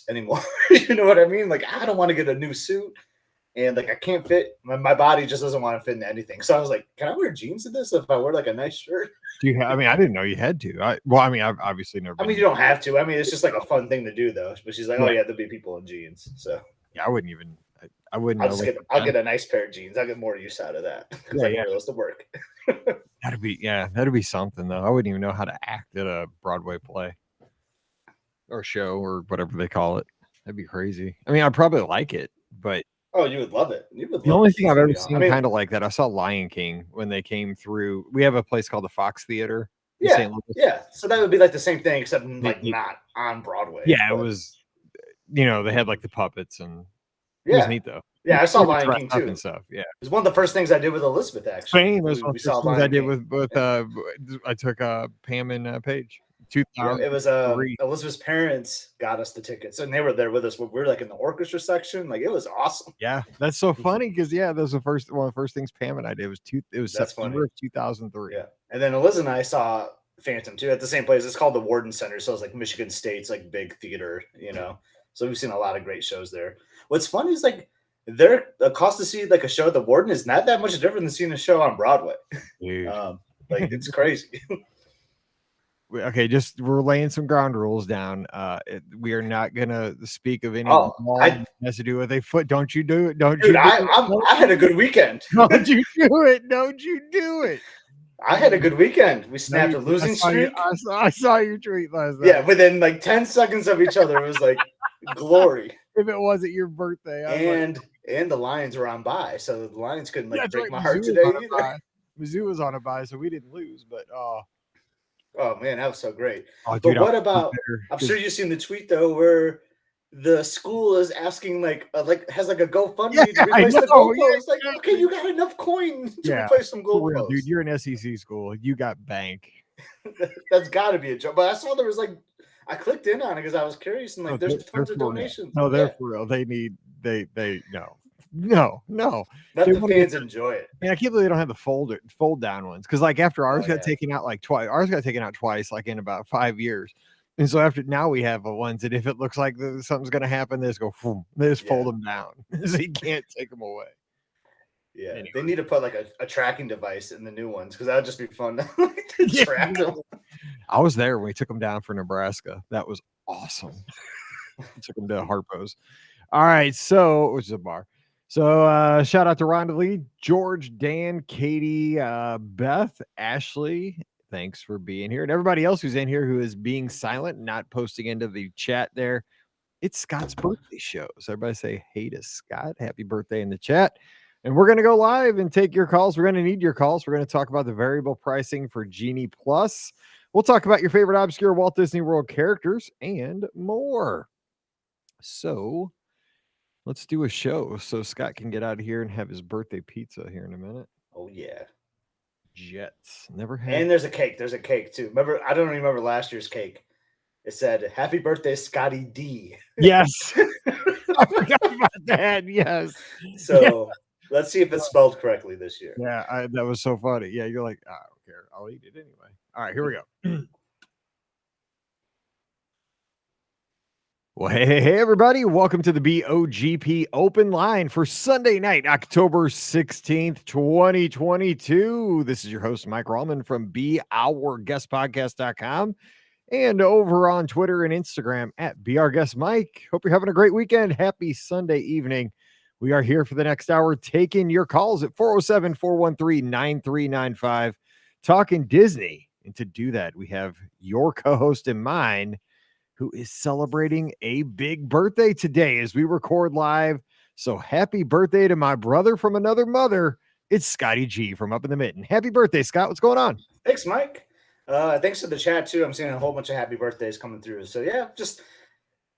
anymore. You know what I mean? Like, I don't want to get a new suit. And like I can't fit my body just doesn't want to fit into anything. So I was like, can I wear jeans to this if I wear like a nice shirt? Do you I mean, I didn't know you had to. I've obviously never. I mean, you don't have to. I mean, it's just like a fun thing to do, though. But she's like, oh yeah, there'll be people in jeans. So yeah, I wouldn't even. I wouldn't. I'll get a nice pair of jeans. I'll get more use out of that because I can wear those to work. That'd be something though. I wouldn't even know how to act at a Broadway play or show or whatever they call it. That'd be crazy. I mean, I'd probably like it, but. Oh, you would love it. The only thing I've ever seen kind of like that, I saw Lion King when they came through. We have a place called the Fox Theater. Yeah, yeah. So that would be like the same thing, except like not on Broadway. Yeah, it was. They had like the puppets and it was neat though. Yeah, I saw Lion King too and stuff. Yeah, it was one of the first things I did with Elizabeth. Actually, Same. It was one of the first things I did with. I took Pam and Paige. It was Elizabeth's parents got us the tickets, and they were there with us. We were like in the orchestra section. Like it was awesome. Yeah, that's so funny because that was one of the first things Pam and I did. It was September of 2003. Yeah, and then Eliz and I saw Phantom too at the same place. It's called the Warden Center, so it's like Michigan State's like big theater, So we've seen a lot of great shows there. What's funny is like the cost to see like a show at the Warden is not that much different than seeing a show on Broadway. Like it's crazy. Okay, we're laying some ground rules down. We are not gonna speak of any that has to do with a foot. Don't you do it? Don't you? I had a good weekend. Don't you do it? Don't you do it? I had a good weekend. We snapped a losing streak. I saw your tweet last night. Yeah, within like 10 seconds of each other, it was like glory. If it wasn't your birthday, and the Lions were on bye, so the Lions couldn't break my heart today either. Mizzou was on a bye, so we didn't lose, but oh man, that was so great. Oh, dude, but what about? I'm sure you've seen the tweet though, where the school is asking has a GoFundMe to replace the goalpost. Like, okay, you got enough coins to replace some goalposts. Dude, you're an SEC school. You got bank. That's got to be a joke. But I saw there was I clicked in on it because I was curious and there's tons of donations. No, they're for real. They no. Let the fans enjoy it. And I can't believe they don't have the fold down ones because after ours got taken out twice. Ours got taken out twice, in about 5 years. And so now we have ones that if it looks like something's going to happen, they just go, they just fold them down, so you can't take them away. Yeah, anyway. They need to put a tracking device in the new ones because that would just be fun to track them. I was there when we took them down for Nebraska. That was awesome. Took them to Harpo's. All right, which is a bar. So shout out to Rhonda Lee, George, Dan, Katie, Beth, Ashley. Thanks for being here. And everybody else who's in here who is being silent, not posting into the chat there. It's Scott's birthday show. So everybody say hey to Scott. Happy birthday in the chat. And we're going to go live and take your calls. We're going to need your calls. We're going to talk about the variable pricing for Genie Plus. We'll talk about your favorite obscure Walt Disney World characters and more. So let's do a show so Scott can get out of here and have his birthday pizza here in a minute. Oh, yeah. Jets. Never had. And there's a cake. There's a cake, too. Remember, I don't remember last year's cake. It said, "Happy birthday, Scotty D." Yes. I forgot about that. Yes. So let's see if it's spelled correctly this year. Yeah, that was so funny. Yeah, you're like, I don't care. I'll eat it anyway. All right, here we go. Well, hey, everybody. Welcome to the BOGP Open Line for Sunday night, October 16th, 2022. This is your host, Mike Rallman from BeOurGuestPodcast.com and over on Twitter and Instagram at BeOurGuestMike. Hope you're having a great weekend. Happy Sunday evening. We are here for the next hour taking your calls at 407-413-9395, talking Disney. And to do that, we have your co-host and mine, who is celebrating a big birthday today as we record live. So happy birthday to my brother from another mother. It's Scotty G from Up in the Mitten. Happy birthday, Scott. What's going on? Thanks, Mike. Thanks to the chat, too. I'm seeing a whole bunch of happy birthdays coming through. So, yeah, just,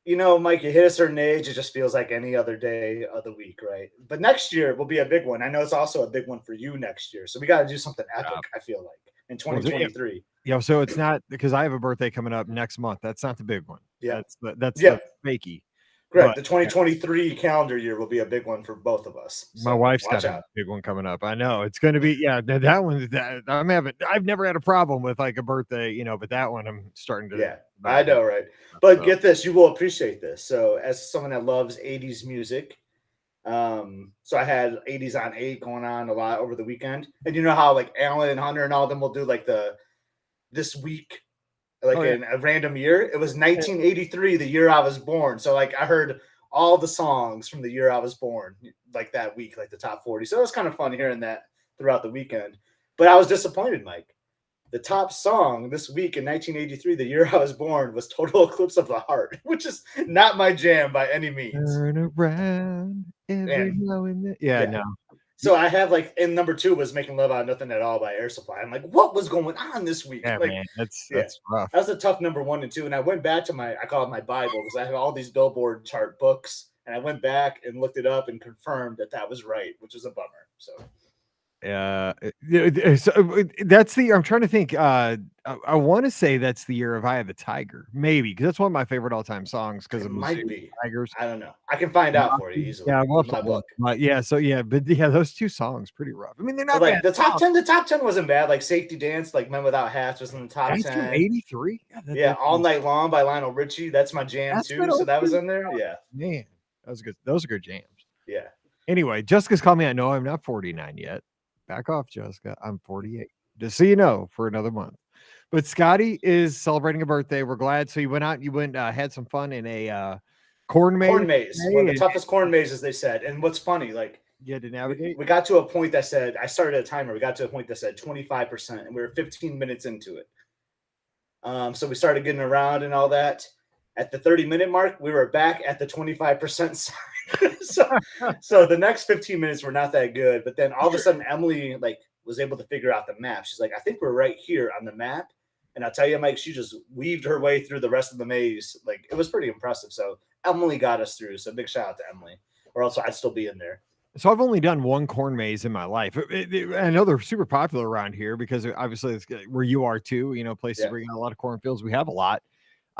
Mike, you hit a certain age, it just feels like any other day of the week, right? But next year will be a big one. I know it's also a big one for you next year. So we got to do something epic, I feel like, in 2023. Yeah, so it's not because I have a birthday coming up next month. That's not the big one. Yeah, that's the fakey. Correct. But The 2023 calendar year will be a big one for both of us. my So wife's watch got a out. big one coming up. I know it's going to be, yeah. That one, that I've never had a problem with like a birthday, but that one I'm starting to Yeah, about I to. know, right? But So get this, you will appreciate this. So, as someone that loves 80s music, so I had 80s on 8 going on a lot over the weekend. And you know how like Alan and Hunter and all them will do like the this week, oh like yeah. in a random year. It was 1983, the year I was born. So like I heard all the songs from the year I was born, like that week, like the top 40. So it was kind of fun hearing that throughout the weekend. But I was disappointed, Mike. The top song this week in 1983, the year I was born, was Total Eclipse of the Heart, which is not my jam by any means. Turn around every And now and then. Yeah, yeah. no. So I have like, and number 2 was Making Love Out of Nothing at All by Air Supply. I'm like, what was going on this week? Yeah, Like, man, yeah, that's rough. that was a tough number 1 and 2. And I went back to I call it my Bible because I have all these Billboard chart books. And I went back and looked it up and confirmed that that was right, which was a bummer. So That's the I'm trying to think. I want to say that's the year of "I Have the Tiger," maybe because that's one of my favorite all-time songs because it of might Mizzou be. Tigers. I don't know. I can find out for you easily Yeah, we'll with have to my look. book. But yeah, so yeah, but yeah, those two songs pretty rough. I mean, they're But not like bad songs. the top 10 wasn't bad. Like Safety Dance, like Men Without Hats was in the top That's from 10. '83. Yeah, Yeah, All Night Long by Lionel Richie. That's my jam that's good too. So old that was school. in there. Yeah. Man, that was good. Those are good jams. Yeah. Anyway, Jessica's called me. I know I'm not 49 yet. Back off, Jessica. I'm 48. Just so you know, for another month. But Scotty is celebrating a birthday. We're glad. So you went out, you went, had some fun in a corn maze Corn maze. One of today, the and toughest corn mazes, they said. And what's funny, like you had to navigate. we got to a point that said, I started a timer. We got to a point that said 25%, and we were 15 minutes into it. So we started getting around and all that. At the 30-minute mark, we were back at the 25% sign. so the next 15 minutes were not that good. But then all of a sudden, Emily like was able to figure out the map. She's like, I think we're right here on the map. And I'll tell you, Mike, she just weaved her way through the rest of the maze. Like it was pretty impressive. So Emily got us through. So big shout out to Emily, or else I'd still be in there. So I've only done one corn maze in my life. I know they're super popular around here because obviously it's where you are too, places Yeah. where you got a lot of cornfields. We have a lot.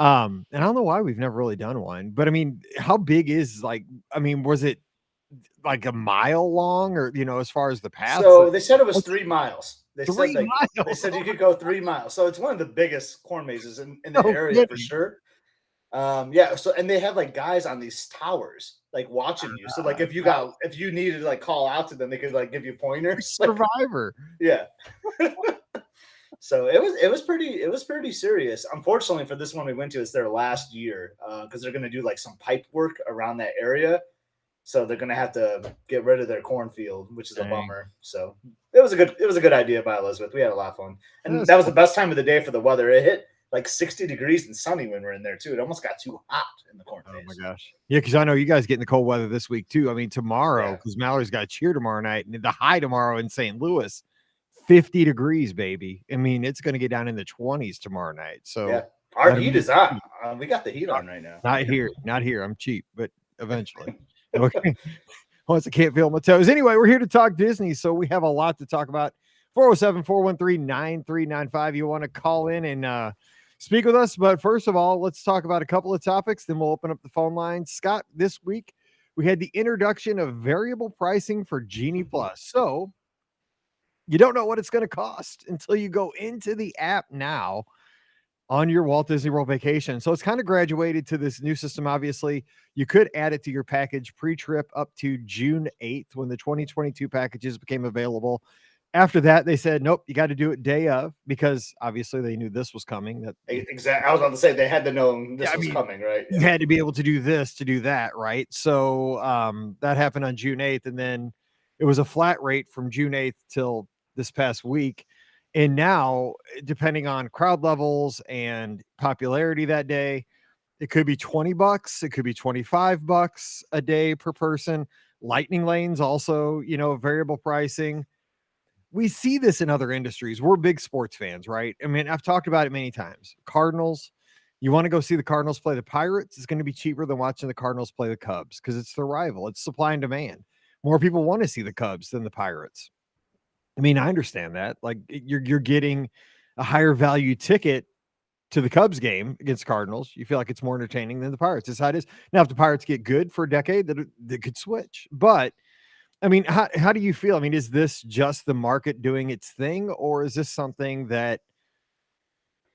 And I don't know why we've never really done one, but I mean, how big is was it like a mile long or, as far as the paths? So they said it was 3 miles. They said 3 miles. they said you could go 3 miles. So it's one of the biggest corn mazes in the No area for kidding. sure. Yeah. So and they have like guys on these towers like watching you. So like if you needed to like call out to them, they could like give you pointers. Like, Survivor. yeah. So it was pretty serious. Unfortunately for this one we went to, it's their last year because they're gonna do like some pipe work around that area. So they're gonna have to get rid of their cornfield, which is a bummer. So it was a good idea by Elizabeth. We had a lot of fun, and that was the best time of the day for the weather. It hit like 60 degrees and sunny when we were in there too. It almost got too hot in the corn maze. Oh my gosh. Yeah, because I know you guys get in the cold weather this week too. I mean, tomorrow, because Mallory's got a cheer tomorrow night, and the high tomorrow in St. Louis, 50 degrees, baby. I mean, it's going to get down in the 20s tomorrow night. So yeah, our heat is on. We got the heat on right now. Not here. I'm cheap, but eventually. Okay. Once I can't feel my toes. Anyway, we're here to talk Disney, so we have a lot to talk about. 407-413-9395. You want to call in and speak with us. But first of all, let's talk about a couple of topics. Then we'll open up the phone lines. Scott, this week we had the introduction of variable pricing for Genie Plus. So you don't know what it's going to cost until you go into the app now on your Walt Disney World vacation. So it's kind of graduated to this new system. Obviously, you could add it to your package pre-trip up to June 8th when the 2022 packages became available. After that, they said, nope, you got to do it day of because obviously they knew this was coming. Exactly. I was about to say they had to know this was coming, right? You had to be able to do this to do that, right? So that happened on June 8th. And then it was a flat rate from June 8th till this past week. And now, depending on crowd levels and popularity that day, it could be $20. It could be $25 a day per person. Lightning lanes also, variable pricing. We see this in other industries. We're big sports fans, right? I mean, I've talked about it many times. Cardinals, you want to go see the Cardinals play the Pirates, it's going to be cheaper than watching the Cardinals play the Cubs because it's the rival. It's supply and demand. More people want to see the Cubs than the Pirates. I mean, I understand that. Like you're getting a higher value ticket to the Cubs game against Cardinals, you feel like it's more entertaining than the Pirates. That's how it is. Now, if the Pirates get good for a decade, they could switch. But I mean, how do you feel? I mean, is this just the market doing its thing, or is this something that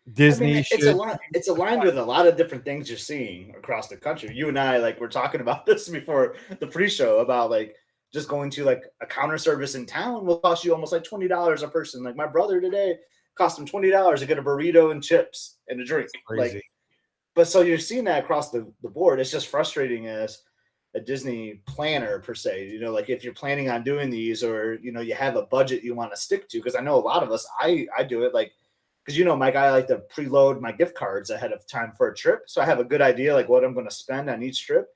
I mean, Disney it's a should? lot. It's aligned with a lot of different things you're seeing across the country. You and I, like, we're talking about this before the pre-show about like just going to like a counter service in town will cost you almost like $20 a person. Like my brother today cost him $20 to get a burrito and chips and a drink. Crazy. Like, but so you're seeing that across the board. It's just frustrating as a Disney planner per se. You know, like if you're planning on doing these, or you know, you have a budget you want to stick to. Because I know a lot of us, I do it like because you know, Mike, I like to preload my gift cards ahead of time for a trip, so I have a good idea like what I'm going to spend on each trip.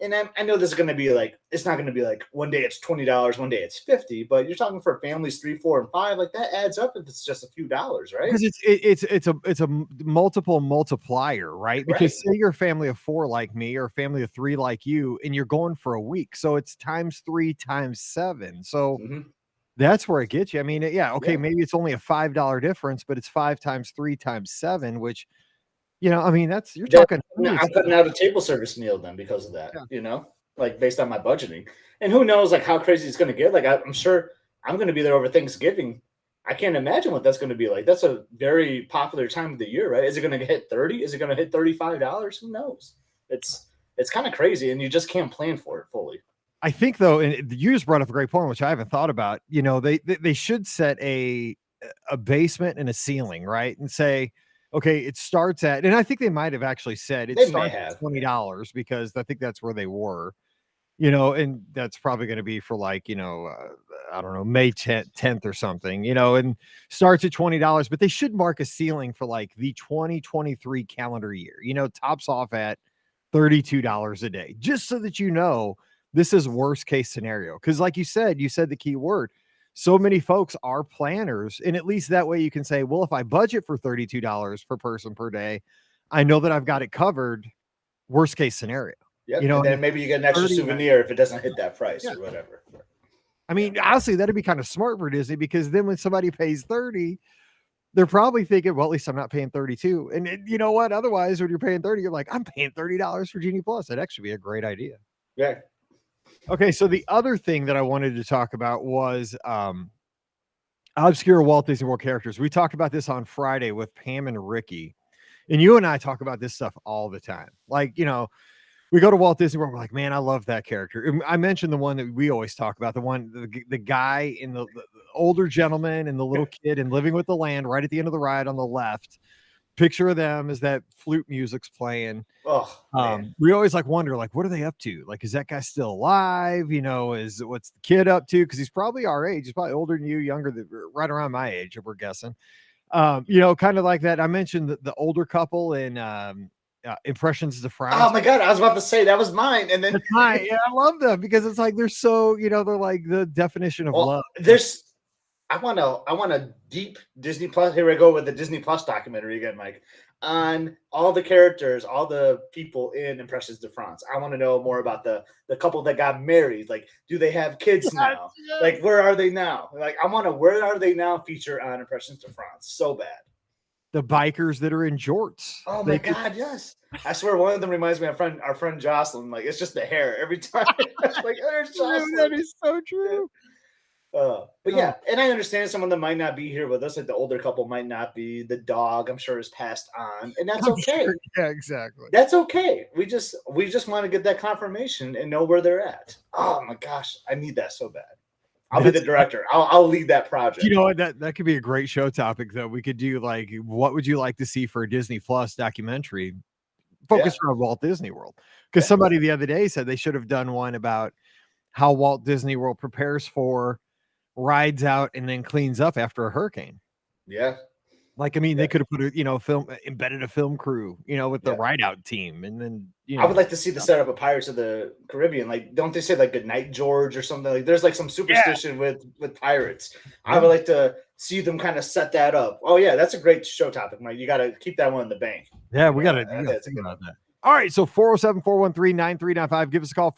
And I know this is going to be like it's not going to be like one day it's $20, one day it's 50, but you're talking for families 3, 4, and 5, like that adds up if it's just a few dollars, right? Because it's a multiple multiplier, right? Right. Because say you're a family of 4 like me, or a family of 3 like you, and you're going for a week, so it's times 3 times 7. So Mm-hmm. that's where it gets you. I mean, yeah, okay, Yeah. maybe it's only a $5 difference, but it's 5 times 3 times 7, which, you know, I mean, that's you're Then talking I'm hundreds of cutting out a table service meal then because of that, yeah. you know, like based on my budgeting. And who knows like how crazy it's going to get. Like I'm sure I'm going to be there over Thanksgiving. I can't imagine what that's going to be like. That's a very popular time of the year, right? Is it going to hit 30? Is it going to hit $35? Who knows? It's kind of crazy, and you just can't plan for it fully. I think though, and you just brought up a great point, which I haven't thought about. You know, they should set a basement and a ceiling, right? And say, okay, it starts at, and I think they might have actually said it They may starts have. at $20 because I think that's where they were. You know, and that's probably going to be for like, you know, I don't know, May 10th or something, you know, and starts at $20, but they should mark a ceiling for like the 2023 calendar year, you know, tops off at $32 a day, just so that you know this is worst case scenario. Because, like you said the key word. So many folks are planners, and at least that way you can say, well, if I budget for $32 per person per day, I know that I've got it covered. Worst case scenario, Yep. you know, And and then if maybe you get an extra 30, souvenir if it doesn't hit that price yeah. or whatever. I Yeah. mean, honestly, that'd be kind of smart for Disney because then when somebody pays 30, they're probably thinking, well, at least I'm not paying 32. And you know what? Otherwise, when you're paying 30, you're like, I'm paying $30 for Genie Plus. That'd actually be a great idea. Yeah. Okay, so the other thing that I wanted to talk about was obscure Walt Disney World characters. We talked about this on Friday with Pam and Ricky. And you and I talk about this stuff all the time. Like, you know, we go to Walt Disney World. We're like, man, I love that character. And I mentioned the one that we always talk about, the guy in the older gentleman and the little kid and Living with the Land right at the end of the ride on the left. Picture of them as that flute music's playing. Oh, man. We always like wonder, like, what are they up to? Like, is that guy still alive? You know, what's the kid up to? Because he's probably our age. He's probably older than you, younger than right around my age, if we're guessing. You know, kind of like that. I mentioned the older couple in Impressions of France. Oh my God, I was about to say that was mine. And then That's mine. Yeah, I love them because it's like they're so, you know, they're like the definition of love. there's I want a deep Disney Plus. Here we go with the Disney Plus documentary again, Mike, on all the characters, all the people in Impressions de France. I want to know more about the couple that got married. Like, do they have kids now? Yes. Like, where are they now? Like, I want to where are they now feature on Impressions de France so bad. The bikers that are in jorts. Oh my God, yes. I swear one of them reminds me of our friend Jocelyn. Like, it's just the hair every time. Like, there's Jocelyn. That is so true. But yeah, and I understand some of them might not be here with us. Like the older couple might not be. The dog, I'm sure, is passed on, and that's okay. Sure. Yeah, exactly. That's okay. We just want to get that confirmation and know where they're at. Oh my gosh, I need that so bad. I'll be the director. I'll lead that project. You know what? That could be a great show topic though. We could do like, what would you like to see for a Disney Plus documentary focused around Walt Disney World? Because somebody the other day said they should have done one about how Walt Disney World prepares for, rides out, and then cleans up after a hurricane. Yeah. Like, I mean, they could have put embedded a film crew, you know, with the ride out team. And then, you know, I would like to see the setup of Pirates of the Caribbean. Like, don't they say like Good Night George or something? Like, there's like some superstition with pirates. I would like to see them kind of set that up. Oh yeah, that's a great show topic, Mike. You got to keep that one in the bank. Yeah, we got to think about that. All right, so 407-413-9395. Give us a call,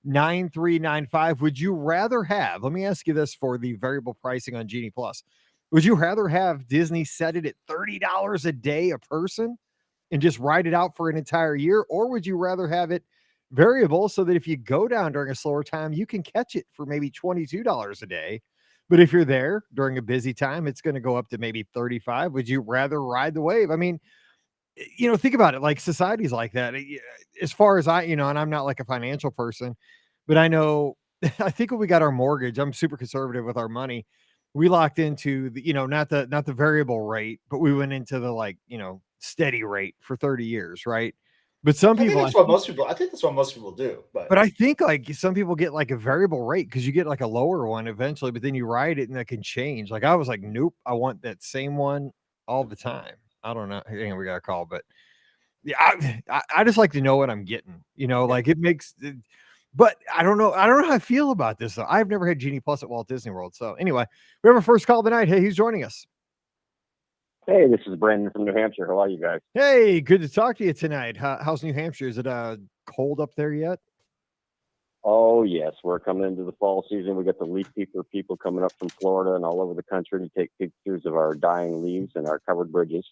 407-413-9395. Would you rather have, let me ask you this for the variable pricing on Genie Plus. Would you rather have Disney set it at $30 a day a person and just ride it out for an entire year? Or would you rather have it variable so that if you go down during a slower time, you can catch it for maybe $22 a day? But if you're there during a busy time, it's going to go up to maybe 35. Would you rather ride the wave? I mean, think about it, like societies like that. As far as and I'm not like a financial person, but I know I think when we got our mortgage, I'm super conservative with our money. We locked into the, not the variable rate, but we went into the like, steady rate for 30 years, right? But some I think people, that's what most people. I think that's what most people do. But I think like some people get like a variable rate because you get like a lower one eventually, but then you ride it and that can change. Like I was like, nope, I want that same one all the time. I don't know. Hang on, we got a call, but yeah, I just like to know what I'm getting, like it makes but I don't know how I feel about this though. I've never had Genie Plus at Walt Disney World. So anyway, we have our first call tonight. Hey, who's joining us? Hey, this is Brandon from New Hampshire. How are you guys? Hey, good to talk to you tonight. How's New Hampshire? Is it cold up there yet? Oh, yes. We're coming into the fall season. We got the leaf peeper people coming up from Florida and all over the country to take pictures of our dying leaves and our covered bridges.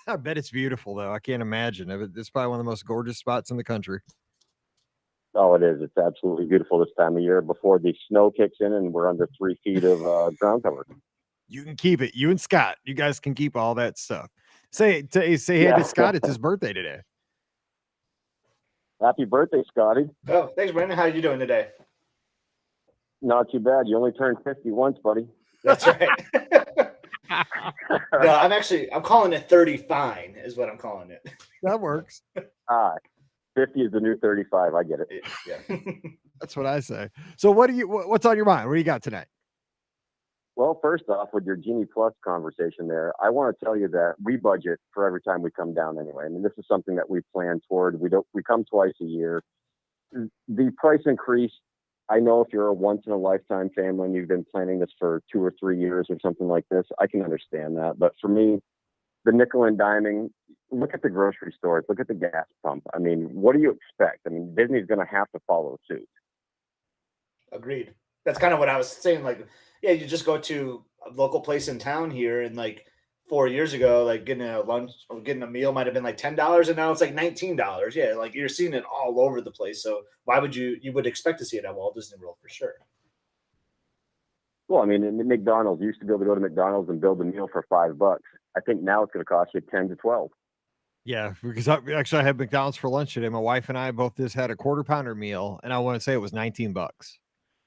I bet it's beautiful though. I can't imagine. It's probably one of the most gorgeous spots in the country. Oh, it is. It's absolutely beautiful this time of year before the snow kicks in and we're under 3 feet of ground cover. You can keep it. You and Scott, you guys can keep all that stuff. Say hey Yeah. to Scott. It's his birthday today. Happy birthday, Scotty. oh, thanks, Brandon. How are you doing today? Not too bad. You only turned 50 once, buddy. That's right. No, I'm calling it 30 fine is what I'm calling it. That works. 50 is the new 35. I get it. Yeah. That's what I say. So what's on your mind? What do you got tonight? Well, first off, with your Genie Plus conversation there, I want to tell you that we budget for every time we come down anyway. I mean, this is something that we plan toward. We come twice a year. The price increase, I know if you're a once in a lifetime family and you've been planning this for 2 or 3 years or something like this, I can understand that. But for me, the nickel and diming, look at the grocery stores, look at the gas pump. I mean, what do you expect? I mean, Disney's going to have to follow suit. Agreed. That's kind of what I was saying. Like, yeah, you just go to a local place in town here, and like 4 years ago, like getting a lunch or getting a meal might have been like $10, and now it's like $19. Yeah, like you're seeing it all over the place. So why would you would expect to see it at Walt Disney World for sure? Well, I mean, in McDonald's, you used to be able to go to McDonald's and build a meal for $5. I think now it's going to cost you 10 to 12. Yeah, because I had McDonald's for lunch today. My wife and I both just had a quarter pounder meal, and I want to say it was $19.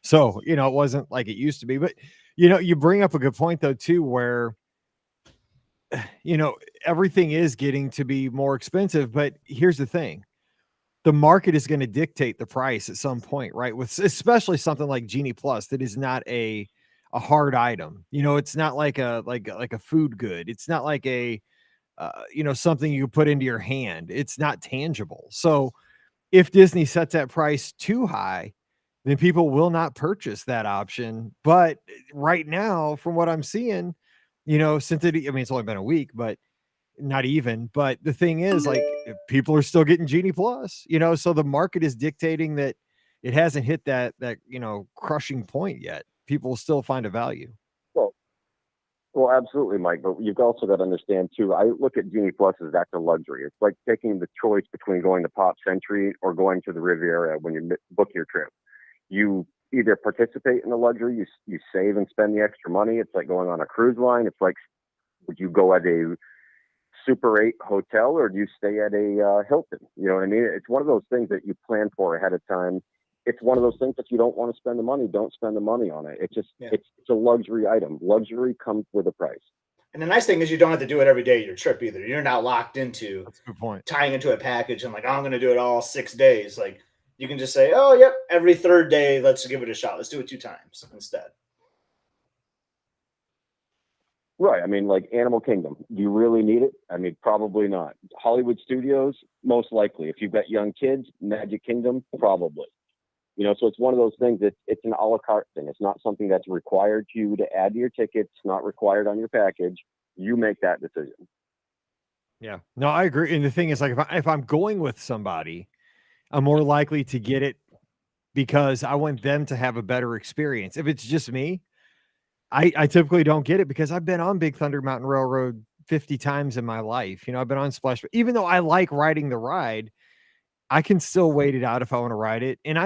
So, it wasn't like it used to be. But, you bring up a good point, though, too, where, everything is getting to be more expensive. But here's the thing. The market is going to dictate the price at some point, right? With especially something like Genie Plus that is not a hard item. It's not like a food good. It's not like a something you put into your hand. It's not tangible. So if Disney sets that price too high, then people will not purchase that option. But right now, from what I'm seeing, since it's only been a week, but not even. But the thing is, like, people are still getting Genie Plus, so the market is dictating that it hasn't hit that crushing point yet. People will still find a value. Well, absolutely, Mike. But you've also got to understand too. I look at Genie Plus as that's a luxury. It's like taking the choice between going to Pop Century or going to the Riviera when you book your trip. You either participate in the luxury, you save and spend the extra money. It's like going on a cruise line. It's like, would you go at a Super 8 hotel or do you stay at a Hilton? You know what I mean? It's one of those things that you plan for ahead of time. It's one of those things that you don't want to spend the money, don't spend the money on it. It's just, it's a luxury item. Luxury comes with a price. And the nice thing is you don't have to do it every day of your trip either. You're not locked into That's a good point. Tying into a package and like, I'm going to do it all 6 days. Like you can just say, oh, yep, every third day, let's give it a shot. Let's do it 2 times instead. Right. I mean, like Animal Kingdom, do you really need it? I mean, probably not. Hollywood Studios, most likely. If you've got young kids, Magic Kingdom, probably. So it's one of those things that it's an a la carte thing. It's not something that's required to you to add to your tickets, not required on your package. You make that decision. Yeah, no, I agree. And the thing is, like, if I'm going with somebody, I'm more likely to get it because I want them to have a better experience. If it's just me, I typically don't get it because I've been on Big Thunder Mountain Railroad 50 times in my life. You know, I've been on Splash, even though I like riding the ride, I can still wait it out if I want to ride it. And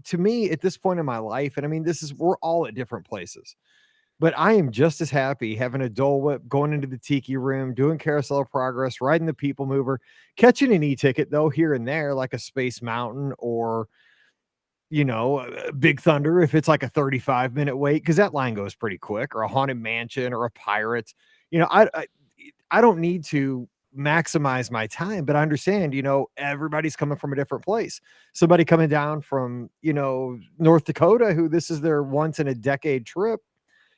to me, at this point in my life, and I mean, we're all at different places, but I am just as happy having a Dole Whip, going into the Tiki Room, doing Carousel of Progress, riding the People Mover, catching an e-ticket though here and there, like a Space Mountain or, you know, Big Thunder if it's like a 35-minute wait, because that line goes pretty quick, or a Haunted Mansion or a Pirates. You know, I don't need to maximize my time, but I understand, you know, everybody's coming from a different place. Somebody coming down from, you know, North Dakota, who this is their once in a decade trip.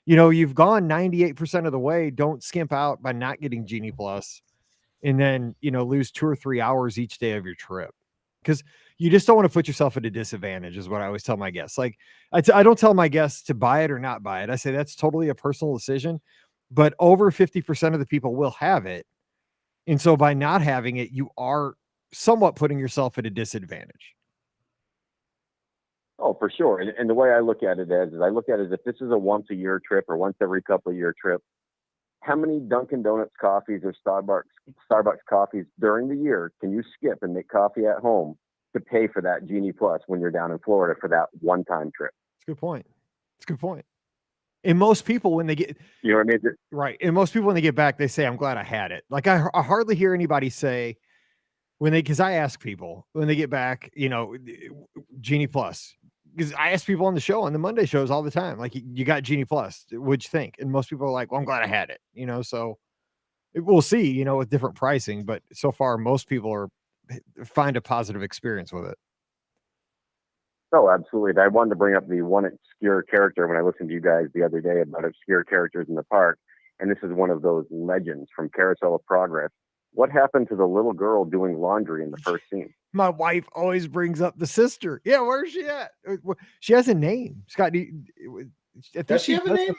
You know, you've gone 98% of the way. Don't skimp out by not getting Genie Plus and then, you know, lose 2 or 3 hours each day of your trip. Because you just don't want to put yourself at a disadvantage, is what I always tell my guests. Like, I don't tell my guests to buy it or not buy it. I say that's totally a personal decision, but over 50% of the people will have it. And so by not having it, you are somewhat putting yourself at a disadvantage. Oh, for sure. And the way I look at it is I look at it as if this is a once a year trip or once every couple of year trip. How many Dunkin' Donuts coffees or Starbucks coffees during the year can you skip and make coffee at home to pay for that Genie Plus when you're down in Florida for that one-time trip? It's a good point. It's a good point. And most people, when they get, you know what I mean? Right. And most people, when they get back, they say, I'm glad I had it. Like I hardly hear anybody say because I ask people when they get back, you know, Genie Plus, because I ask people on the show, on the Monday shows all the time, like, you got Genie Plus, what'd you think? And most people are like, well, I'm glad I had it, you know, so we'll see, you know, with different pricing, but so far most people find a positive experience with it. Oh, absolutely. I wanted to bring up the one obscure character when I listened to you guys the other day about obscure characters in the park. And this is one of those legends from Carousel of Progress. What happened to the little girl doing laundry in the first scene? My wife always brings up the sister. Yeah, where's she at? She has a name. Scott, does she have a name?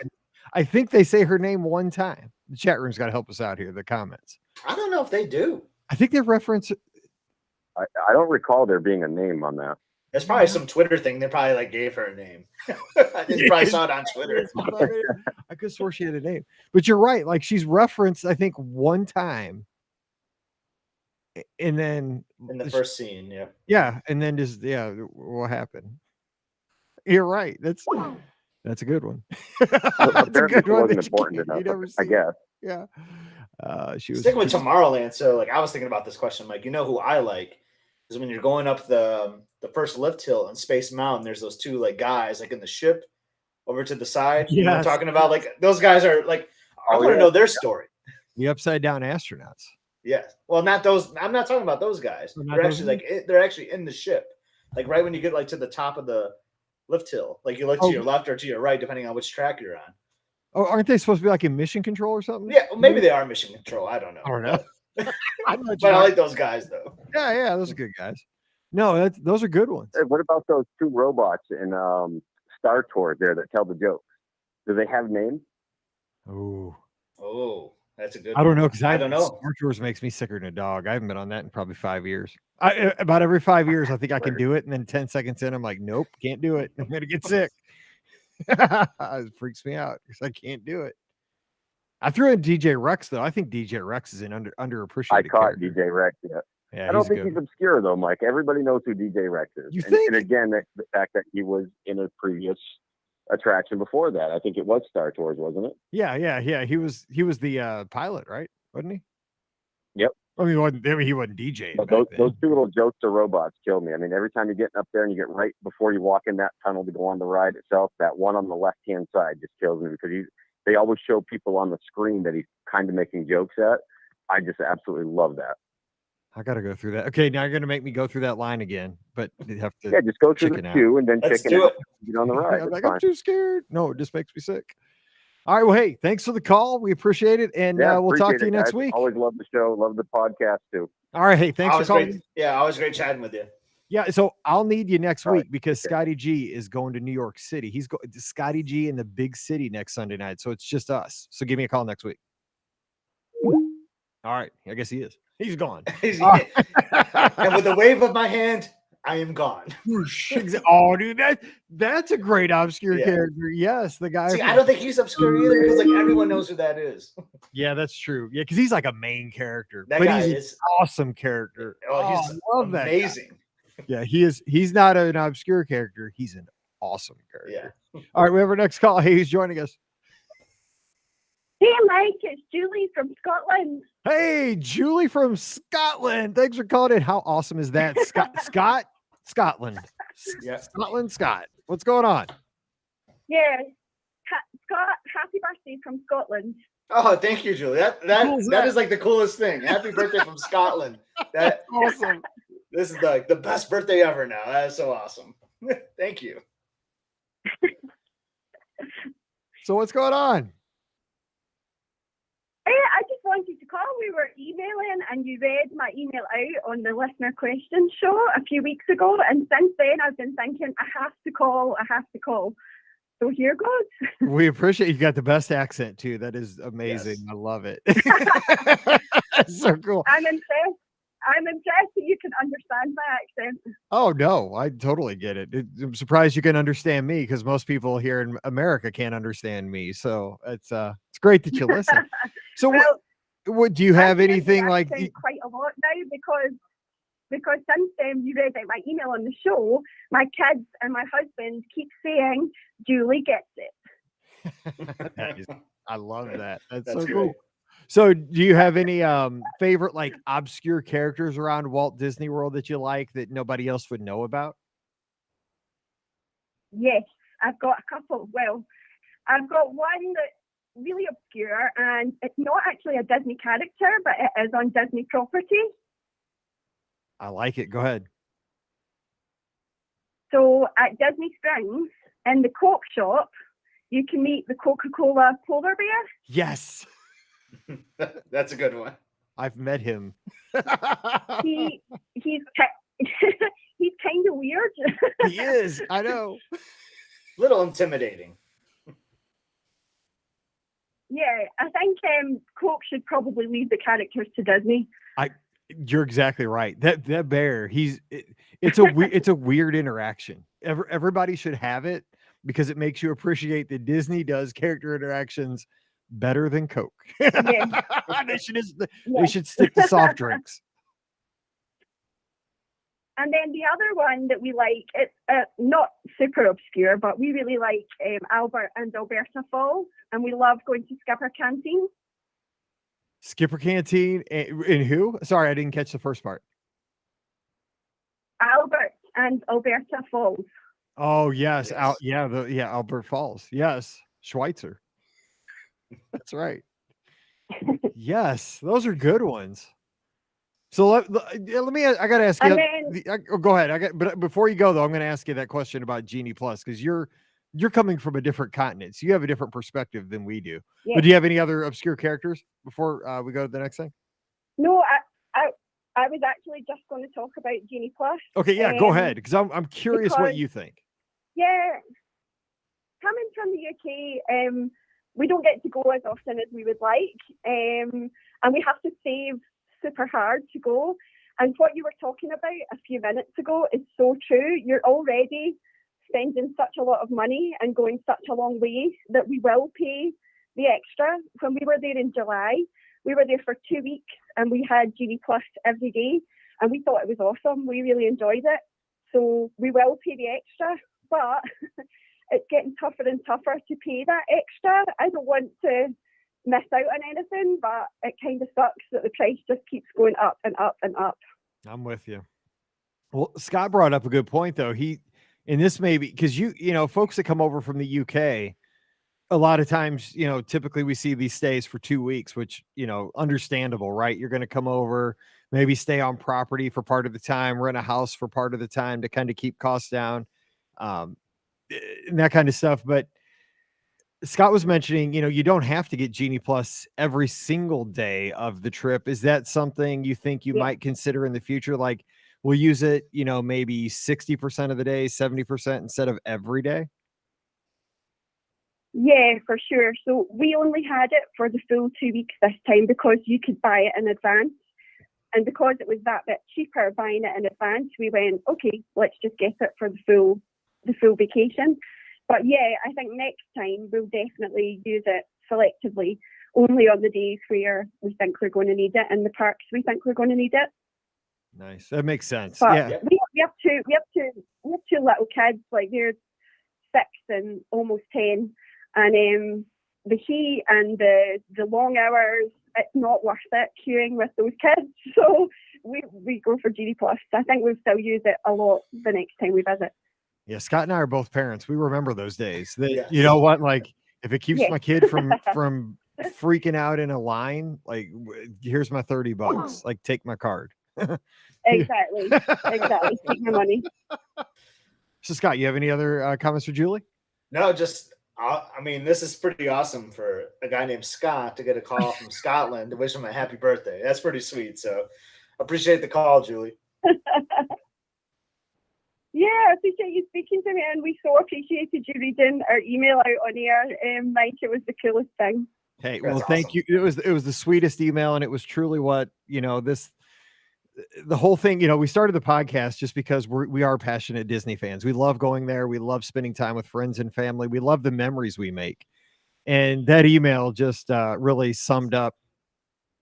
I think they say her name one time. The chat room's got to help us out here, the comments. I don't know if they do. I think they reference. I don't recall there being a name on that. It's probably some Twitter thing. They probably like gave her a name. You probably saw it on Twitter. I could swear she had a name, but you're right. Like, she's referenced, I think, one time, and then in the first scene, yeah, and then just what happened? You're right. That's a good one. That's a good one. Wasn't important enough, I guess. Yeah. She was sticking with Tomorrowland. So, like, I was thinking about this question. Like, you know who I like is when you're going up the first lift hill on Space Mountain. There's those two like guys like in the ship over to the side. Yes. You know what I'm talking about? Like, those guys are like, I want to know their story. The upside down astronauts. Yes. Well, not those. I'm not talking about those guys. They're actually they're actually in the ship. Like right when you get like to the top of the lift hill, like you look to your left or to your right, depending on which track you're on. Oh, aren't they supposed to be like in mission control or something? Yeah, well, maybe they are mission control. I don't know. But I like those guys though. Yeah, those are good guys. No, those are good ones. Hey, what about those two robots in Star Tours there that tell the jokes? Do they have names? Oh, that's a good. I don't know, because I don't know. Star Tours makes me sicker than a dog. I haven't been on that in probably 5 years. About every 5 years, I think I can do it, and then 10 seconds in, I'm like, nope, can't do it. I'm gonna get sick. It freaks me out because I can't do it. I threw in DJ Rex though. I think DJ Rex is an underappreciated. I caught character. DJ Rex. Yeah, I don't think he's obscure though, Mike. Everybody knows who DJ Rex is. You think? And again, the fact that he was in a previous attraction before that. I think it was Star Tours, wasn't it? Yeah. He was the pilot, right? Wasn't he? Yep. I mean, he wasn't DJing. But those two little jokes to robots kill me. I mean, every time you're getting up there and you get right before you walk in that tunnel to go on the ride itself, that one on the left-hand side just kills me because they always show people on the screen that he's kind of making jokes at. I just absolutely love that. I got to go through that. Okay, now you're going to make me go through that line again, but you have to. Yeah, just go through the queue and then chicken out. Get on the ride. I'm too scared. No, it just makes me sick. All right, well, hey, thanks for the call. We appreciate it, and we'll talk to you next week. Always love the show. Love the podcast too. All right, hey, thanks for calling. Always great chatting with you. Yeah, so I'll need you next week because Scotty G is going to New York City. He's going to Scotty G in the big city next Sunday night, so it's just us. So give me a call next week. All right, I guess he is. He's gone. And with a wave of my hand, I am gone. Oh, dude, that's a great obscure Yeah. character. Yes, the guy. See, I don't think he's obscure either because like everyone knows who that is. Yeah, that's true. Yeah, because he's like a main character, That but guy he's an is awesome character. he's I love that guy. amazing. Yeah, he is. He's not an obscure character. He's an awesome character. Yeah. All right, we have our next call. Hey, who's joining us? Hey, Mike, it's Julie from Scotland. Hey, Julie from Scotland. Thanks for calling in. How awesome is that? Scotland. Yeah. Scotland, Scott. What's going on? Yeah, Scott, happy birthday from Scotland. Oh, thank you, Julie. That is like the coolest thing. Happy birthday from Scotland. That Awesome. This is the best birthday ever now. That is so awesome. Thank you. So what's going on? I just wanted to call. We were emailing and you read my email out on the listener questions show a few weeks ago. And since then, I've been thinking, I have to call. So here goes. We appreciate you got the best accent too. That is amazing. Yes. I love it. So cool. I'm impressed that you can understand my accent. Oh no, I totally get it. I'm surprised you can understand me because most people here in America can't understand me. So it's great that you listen. So Well, what do you have I've anything changed like my accent quite a lot now because since you read out my email on the show, my kids and my husband keep saying Julie gets it. I love that. That's so great. cool. So do you have any favorite like obscure characters around Walt Disney World that you like that nobody else would know about? Yes, I've got a couple. Well, I've got one that's really obscure and it's not actually a Disney character, but it is on Disney property. I like it. Go ahead. So at Disney Springs, in the Coke shop, you can meet the Coca-Cola polar bear. Yes. That's a good one. I've met him. He's he's kind of weird. He is. I know. Little intimidating. Yeah, I think Coke should probably leave the characters to Disney. You're exactly right. That bear, it's a weird interaction. Everybody should have it because it makes you appreciate that Disney does character interactions better than Coke. Yeah. They should stick to soft drinks. And then the other one that we like, it's not super obscure, but we really like Albert and Alberta Falls, and we love going to Skipper Canteen. Skipper Canteen and who? Sorry, I didn't catch the first part. Albert and Alberta Falls. Oh yes, Yes. Albert Falls. Yes, Schweitzer. That's right. Yes, those are good ones. So let me. I got to ask you. Go ahead. But before you go though, I'm going to ask you that question about Genie Plus because you're coming from a different continent, so you have a different perspective than we do. Yeah. But do you have any other obscure characters before we go to the next thing? No, I was actually just going to talk about Genie Plus. Okay, yeah, go ahead because I'm curious what you think. Yeah, coming from the UK, we don't get to go as often as we would like, and we have to save super hard to go. And what you were talking about a few minutes ago is so true. You're already spending such a lot of money and going such a long way that we will pay the extra. When we were there in July, we were there for 2 weeks and we had Genie Plus every day and we thought it was awesome. We really enjoyed it. So we will pay the extra, but it's getting tougher and tougher to pay that extra. I don't want to miss out on anything, but it kind of sucks that the price just keeps going up and up and up. I'm with you. Well, Scott brought up a good point though. And this may be because you know, folks that come over from the UK, a lot of times, you know, typically we see these stays for 2 weeks, which, you know, understandable, right? You're going to come over, maybe stay on property for part of the time, rent a house for part of the time to kind of keep costs down, and that kind of stuff. But Scott was mentioning, you know, you don't have to get Genie Plus every single day of the trip. Is that something you think you might consider in the future? Like, we'll use it, you know, maybe 60% of the day, 70% instead of every day? Yeah, for sure. So we only had it for the full 2 weeks this time because you could buy it in advance. And because it was that bit cheaper buying it in advance, we went, okay, let's just get it for the full vacation. But yeah, I think next time we'll definitely use it selectively, only on the days where we think we're going to need it, and the parks we think we're going to need it. Nice. That makes sense. But yeah. we have two little kids, like they're 6 and almost 10, and the heat and the long hours, it's not worth it queuing with those kids. So we go for Genie Plus. I think we'll still use it a lot the next time we visit. Yeah, Scott and I are both parents. We remember those days. Yes. You know what? Like, if it keeps Yeah. my kid from freaking out in a line, like, here's my $30. Like, take my card. Exactly. Take my money. So, Scott, you have any other comments for Julie? No, just I mean, this is pretty awesome for a guy named Scott to get a call from Scotland to wish him a happy birthday. That's pretty sweet. So, appreciate the call, Julie. Yeah, I appreciate you speaking to me, and we so appreciated you reading our email out on air, Mike. It was the coolest thing. Hey, That's well, thank awesome. you. It was the sweetest email, and it was truly what, the whole thing, we started the podcast just because we are passionate Disney fans. We love going there. We love spending time with friends and family. We love the memories we make. And that email just really summed up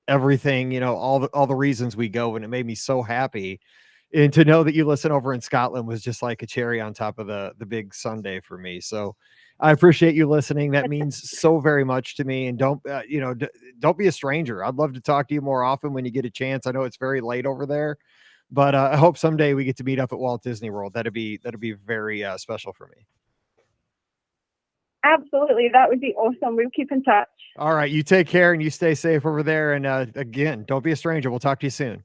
everything, all the reasons we go, and it made me so happy. And to know that you listen over in Scotland was just like a cherry on top of the big Sunday for me. So I appreciate you listening. That means so very much to me. And don't be a stranger. I'd love to talk to you more often when you get a chance. I know it's very late over there, but I hope someday we get to meet up at Walt Disney World. That'd be very special for me. Absolutely, that would be awesome. We'll keep in touch. All right, you take care and you stay safe over there. And again, don't be a stranger. We'll talk to you soon.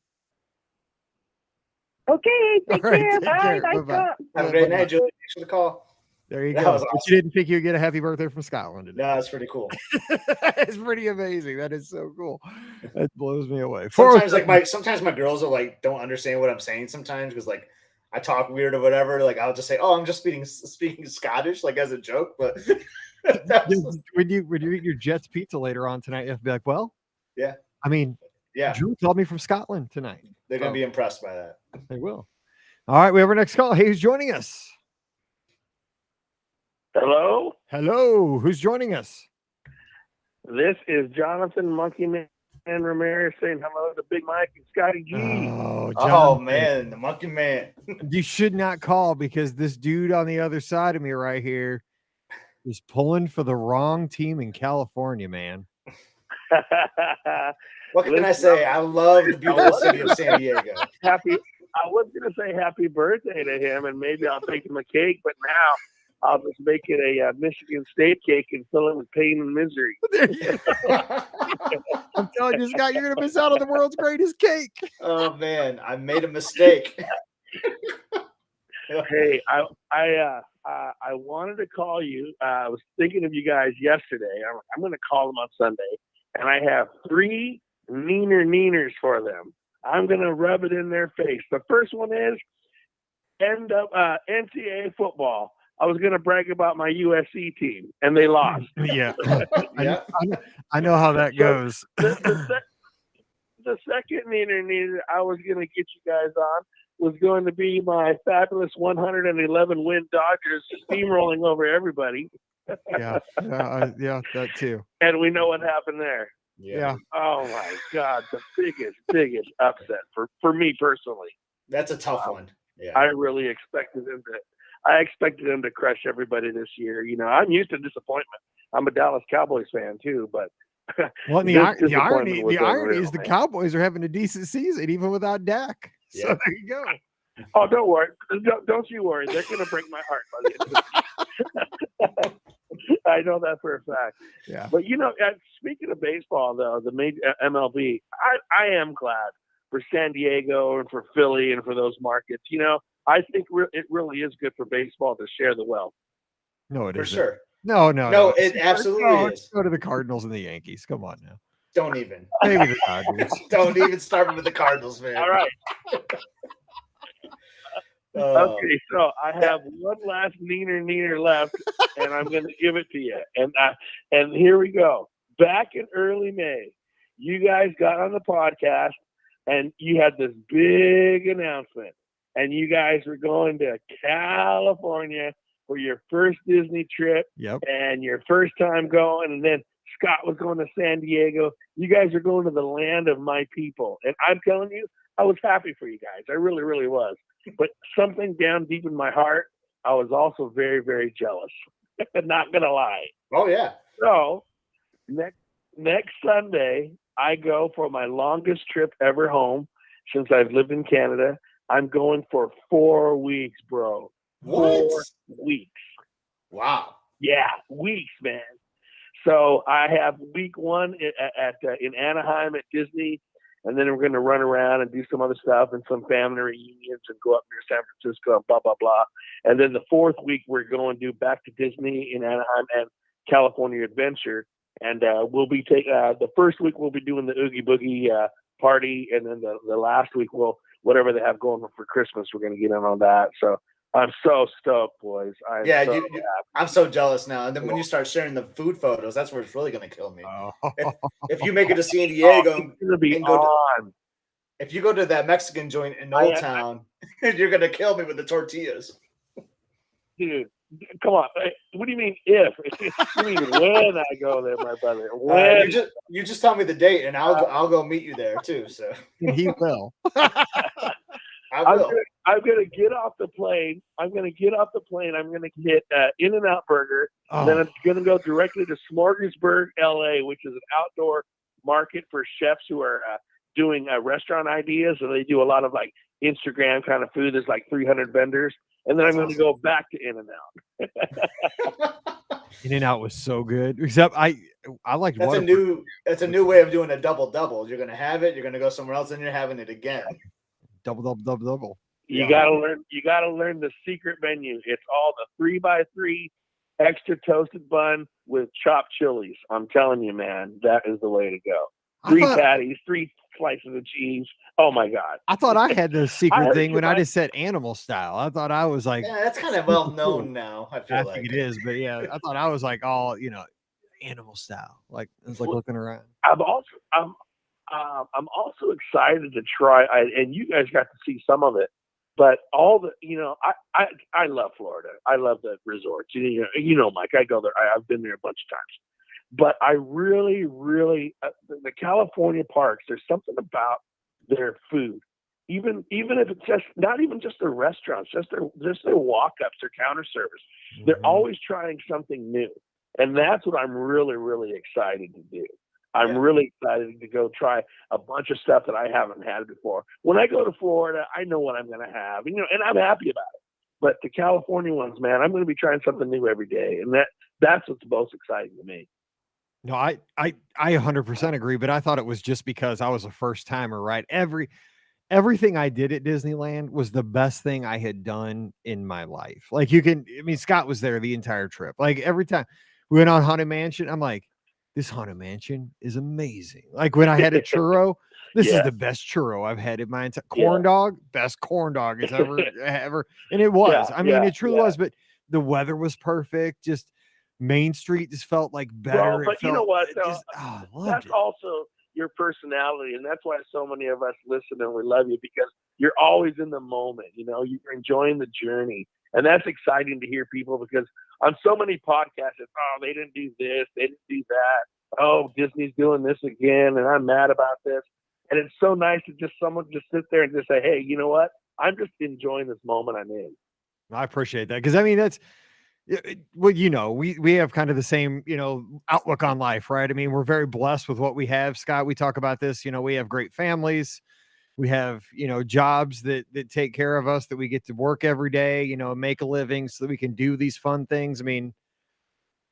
Okay, take All right, care. take Bye. care. Bye, Bye-bye. Scott. Have a great night, Julie. Thanks for the call. There you That go. was But awesome. you didn't think you'd get a happy birthday from Scotland today. No, that's pretty cool. It's pretty amazing. That is so cool. That blows me away. Sometimes my girls are like don't understand what I'm saying sometimes because like I talk weird or whatever. Like I'll just say, "Oh, I'm just speaking Scottish," like as a joke. But when you eat your Jets pizza later on tonight, you have to be like, "Well, yeah, I mean, yeah, Drew called me from Scotland tonight." they're gonna be impressed by that. They will. All right, we have our next call. Hey, who's joining us? Hello, who's joining us? this is Jonathan Monkey Man Ramirez saying hello to Big Mike and Scotty G. Oh, Oh Jonathan. man, the Monkey Man. You should not call because this dude on the other side of me right here is pulling for the wrong team in California, man. What can I say? I love the beautiful city of San Diego. I was going to say happy birthday to him, and maybe I'll take him a cake, but now I'll just make it a Michigan State cake and fill it with pain and misery. I'm telling you, Scott, you're going to miss out on the world's greatest cake. Oh man, I made a mistake. Hey, I wanted to call you. I was thinking of you guys yesterday. I'm going to call them on Sunday, and I have 3 neeners for them. I'm going to rub it in their face. The first one is NCAA football. I was going to brag about my USC team, and they lost. Yeah. Yeah. I know how that goes. The second neener I was going to get you guys on was going to be my fabulous 111 win Dodgers steamrolling over everybody. Yeah, that too. And we know what happened there. Yeah. Oh my God, the biggest upset for me personally. That's a tough one. Yeah. I really expected them to crush everybody this year. You know, I'm used to disappointment. I'm a Dallas Cowboys fan too, but well, the irony is the man. Cowboys are having a decent season even without Dak. So Yeah. there you go. Oh, don't worry. Don't you worry. They're going to break my heart by the end of it. I know that for a fact. Yeah. But, you know, speaking of baseball, though, the major MLB, I am glad for San Diego and for Philly and for those markets. You know, I think it really is good for baseball to share the wealth. No, it For isn't. sure. No, It absolutely is. Go to the Cardinals and the Yankees. Come on now. Don't even. Maybe the Dodgers. Don't even start with the Cardinals, man. All right. Okay, so I have one last neener left, and I'm going to give it to you. And here we go. Back in early May, you guys got on the podcast and you had this big announcement, and you guys were going to California for your first Disney trip. Yep. And your first time going, and then Scott was going to San Diego. You guys are going to the land of my people. And I'm telling you, I was happy for you guys. I really, really was. But something down deep in my heart, I was also very, very jealous. Not going to lie. Oh, yeah. So next Sunday, I go for my longest trip ever home since I've lived in Canada. I'm going for 4 weeks, bro. What? 4 weeks. Wow. Yeah, weeks, man. So I have week 1 in Anaheim at Disney, and then we're going to run around and do some other stuff and some family reunions and go up near San Francisco and blah, blah, blah. And then the 4th week, we're going to do back to Disney in Anaheim and California Adventure. And we'll be the first week we'll be doing the Oogie Boogie party, and then the last week whatever they have going for Christmas, we're going to get in on that. So I'm so stoked, boys. I'm so jealous now. And then when you start sharing the food photos, that's where it's really going to kill me. Oh. If you make it to San Diego, if you go to that Mexican joint in Old Town, you're going to kill me with the tortillas. Dude, come on. What do you mean if? You mean when I go there, my brother? When? You just tell me the date, and I'll go meet you there too. So he will. I will. I'm gonna get off the plane. I'm gonna get In-N-Out Burger. Oh. And then I'm gonna go directly to Smorgasburg, LA, which is an outdoor market for chefs who are doing restaurant ideas. And they do a lot of like Instagram kind of food. There's like 300 vendors. And then I'm going to go back to In-N-Out. In-N-Out was so good. Except I liked that's a new way of doing a double. You're going to have it, you're going to go somewhere else, and you're having it again. Double. You got to learn the secret menu. It's all the 3x3 extra toasted bun with chopped chilies. I'm telling you, man, that is the way to go. 3 patties, 3 slices of cheese. Oh my God. I thought I had the secret thing when I just said animal style. I thought I was like, yeah, that's kind of well known now. I think it is, but yeah, I thought I was like all, animal style. Like it's like looking around. I'm also excited to try, and you guys got to see some of it, but all the, I love Florida. I love the resorts. Mike, I go there. I've been there a bunch of times. But I really, really, the California parks, there's something about their food. Even if it's just not even just their restaurants, just their walk-ups, their counter service. Mm-hmm. They're always trying something new. And that's what I'm really, really excited to do. I'm really excited to go try a bunch of stuff that I haven't had before. When I go to Florida, I know what I'm going to have, and I'm happy about it. But the California ones, man, I'm going to be trying something new every day. And that's what's most exciting to me. No, I 100% agree, but I thought it was just because I was a first timer, right? Everything I did at Disneyland was the best thing I had done in my life. Like Scott was there the entire trip. Like every time we went on Haunted Mansion, I'm like, this Haunted Mansion is amazing. Like when I had a churro, this is the best churro I've had in my entire corn dog, best corn dog it's ever. And it was, it truly was, but the weather was perfect. Just Main Street just felt like better. Well, but you know what? That's also your personality, and that's why so many of us listen and we love you, because you're always in the moment. You're enjoying the journey, and that's exciting to hear people, because on so many podcasts, it's, they didn't do this, they didn't do that. Oh, Disney's doing this again, and I'm mad about this. And it's so nice to someone just sit there and just say, hey, you know what? I'm just enjoying this moment I'm in. I appreciate that, because that's. Well, we have kind of the same, outlook on life, right? We're very blessed with what we have, Scott. We talk about this, we have great families. We have, jobs that take care of us, that we get to work every day, make a living so that we can do these fun things.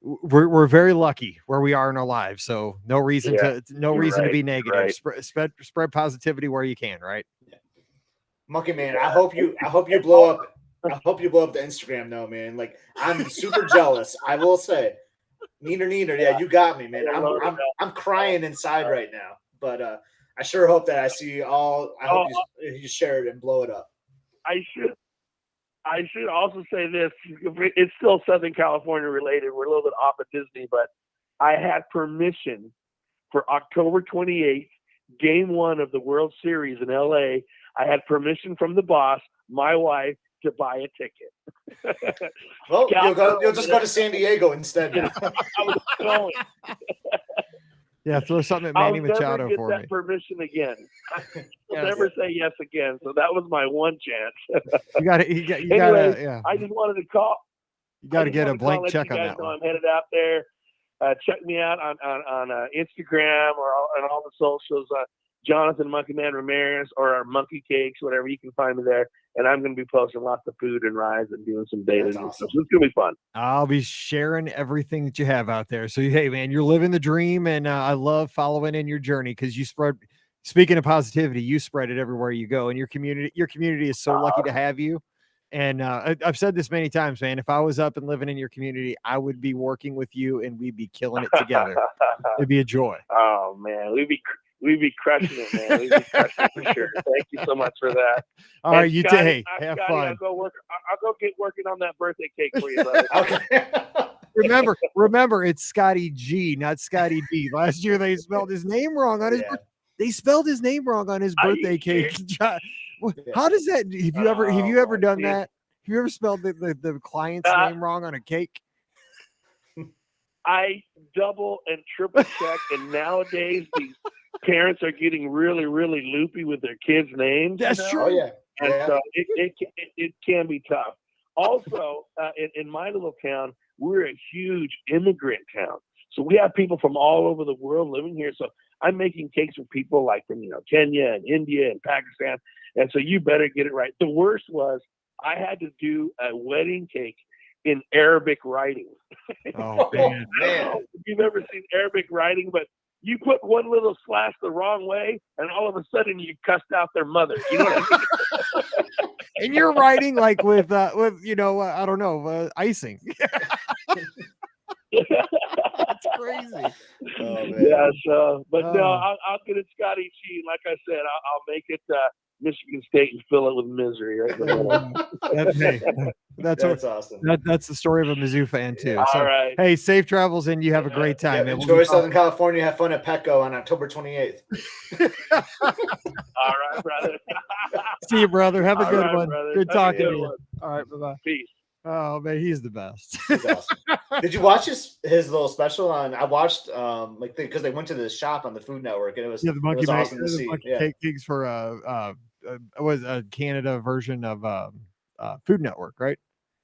We're very lucky where we are in our lives. So no reason to be negative. Right. Spread positivity where you can, right? Yeah. Monkey Man, I hope you blow up. I hope you blow up the Instagram though, man. Like, I'm super jealous. I will say, Neener, yeah, you got me, man. I'm crying inside right now. But I sure hope that I see all. I hope you share it and blow it up. I should also say this. It's still Southern California related. We're a little bit off of Disney, but I had permission for October 28th, Game 1 of the World Series in LA, I had permission from the boss, my wife, to buy a ticket. Well, you'll just go to San Diego instead now. I was going. Yeah, throw something at I'll Manny never Machado get for that me. permission again. I'll Yes. never say yes again. So that was my one chance. You got to, you Anyway, got to, yeah. I just wanted to call. You got to get a I just wanted blank to call, check let on you guys that know one. I'm headed out there. Check me out on Instagram or on all the socials. Jonathan Monkey Man Ramirez or our Monkey Cakes, whatever. You can find me there. And I'm going to be posting lots of food and rides and doing some dating. That's awesome. So it's going to be fun. I'll be sharing everything that you have out there. So, hey, man, you're living the dream, and I love following in your journey because you spread. Speaking of positivity, you spread it everywhere you go, and your community is so lucky to have you. And I've said this many times, man. If I was up and living in your community, I would be working with you, and we'd be killing it together. It'd be a joy. Oh man, we'd be crushing it, man. We'd be crushing it for sure. Thank you so much for that. All right, you Scotty, have Scotty, fun. I'll go get working on that birthday cake for you, brother. Okay. Remember, it's Scotty G, not Scotty D. Last year they spelled his name wrong on his. Yeah. They spelled his name wrong on his Are you birthday cake. Yeah. How does that? Have you ever done my that? Have you ever spelled the client's name wrong on a cake? I double and triple check, and nowadays these parents are getting really, really loopy with their kids' names. That's true. Oh yeah. And Yeah. so it can be tough. Also, in my little town, we're a huge immigrant town. So we have people from all over the world living here. So I'm making cakes for people like from, Kenya and India and Pakistan. And so you better get it right. The worst was I had to do a wedding cake in Arabic writing. Oh, Oh, man. I don't know if you've ever seen Arabic writing, but you put one little slash the wrong way, and all of a sudden you cussed out their mother. You know what I mean? And you're writing like with I don't know, icing. That's crazy. Oh, man. Yeah. So, but no, Oh. I'll get it, Scotty G. Like I said, I'll make it Michigan State and fill it with misery. Right in the middle. That's awesome. that's the story of a Mizzou fan too. All So, right. hey, safe travels and you have a Yeah. great time. Yeah, man. enjoy Southern California. Have fun at Petco on October 28th. All right, brother. See you, brother. Have a All good right, one. brother. Good Have a talking good to you. one. All right, bye-bye. Peace. Oh man, he's the best. He's awesome. Did you watch his little special on? I watched because they went to the shop on the Food Network and it was Yeah, the monkey awesome to the see. monkey Yeah. cake gigs for was a Canada version of Food Network, right?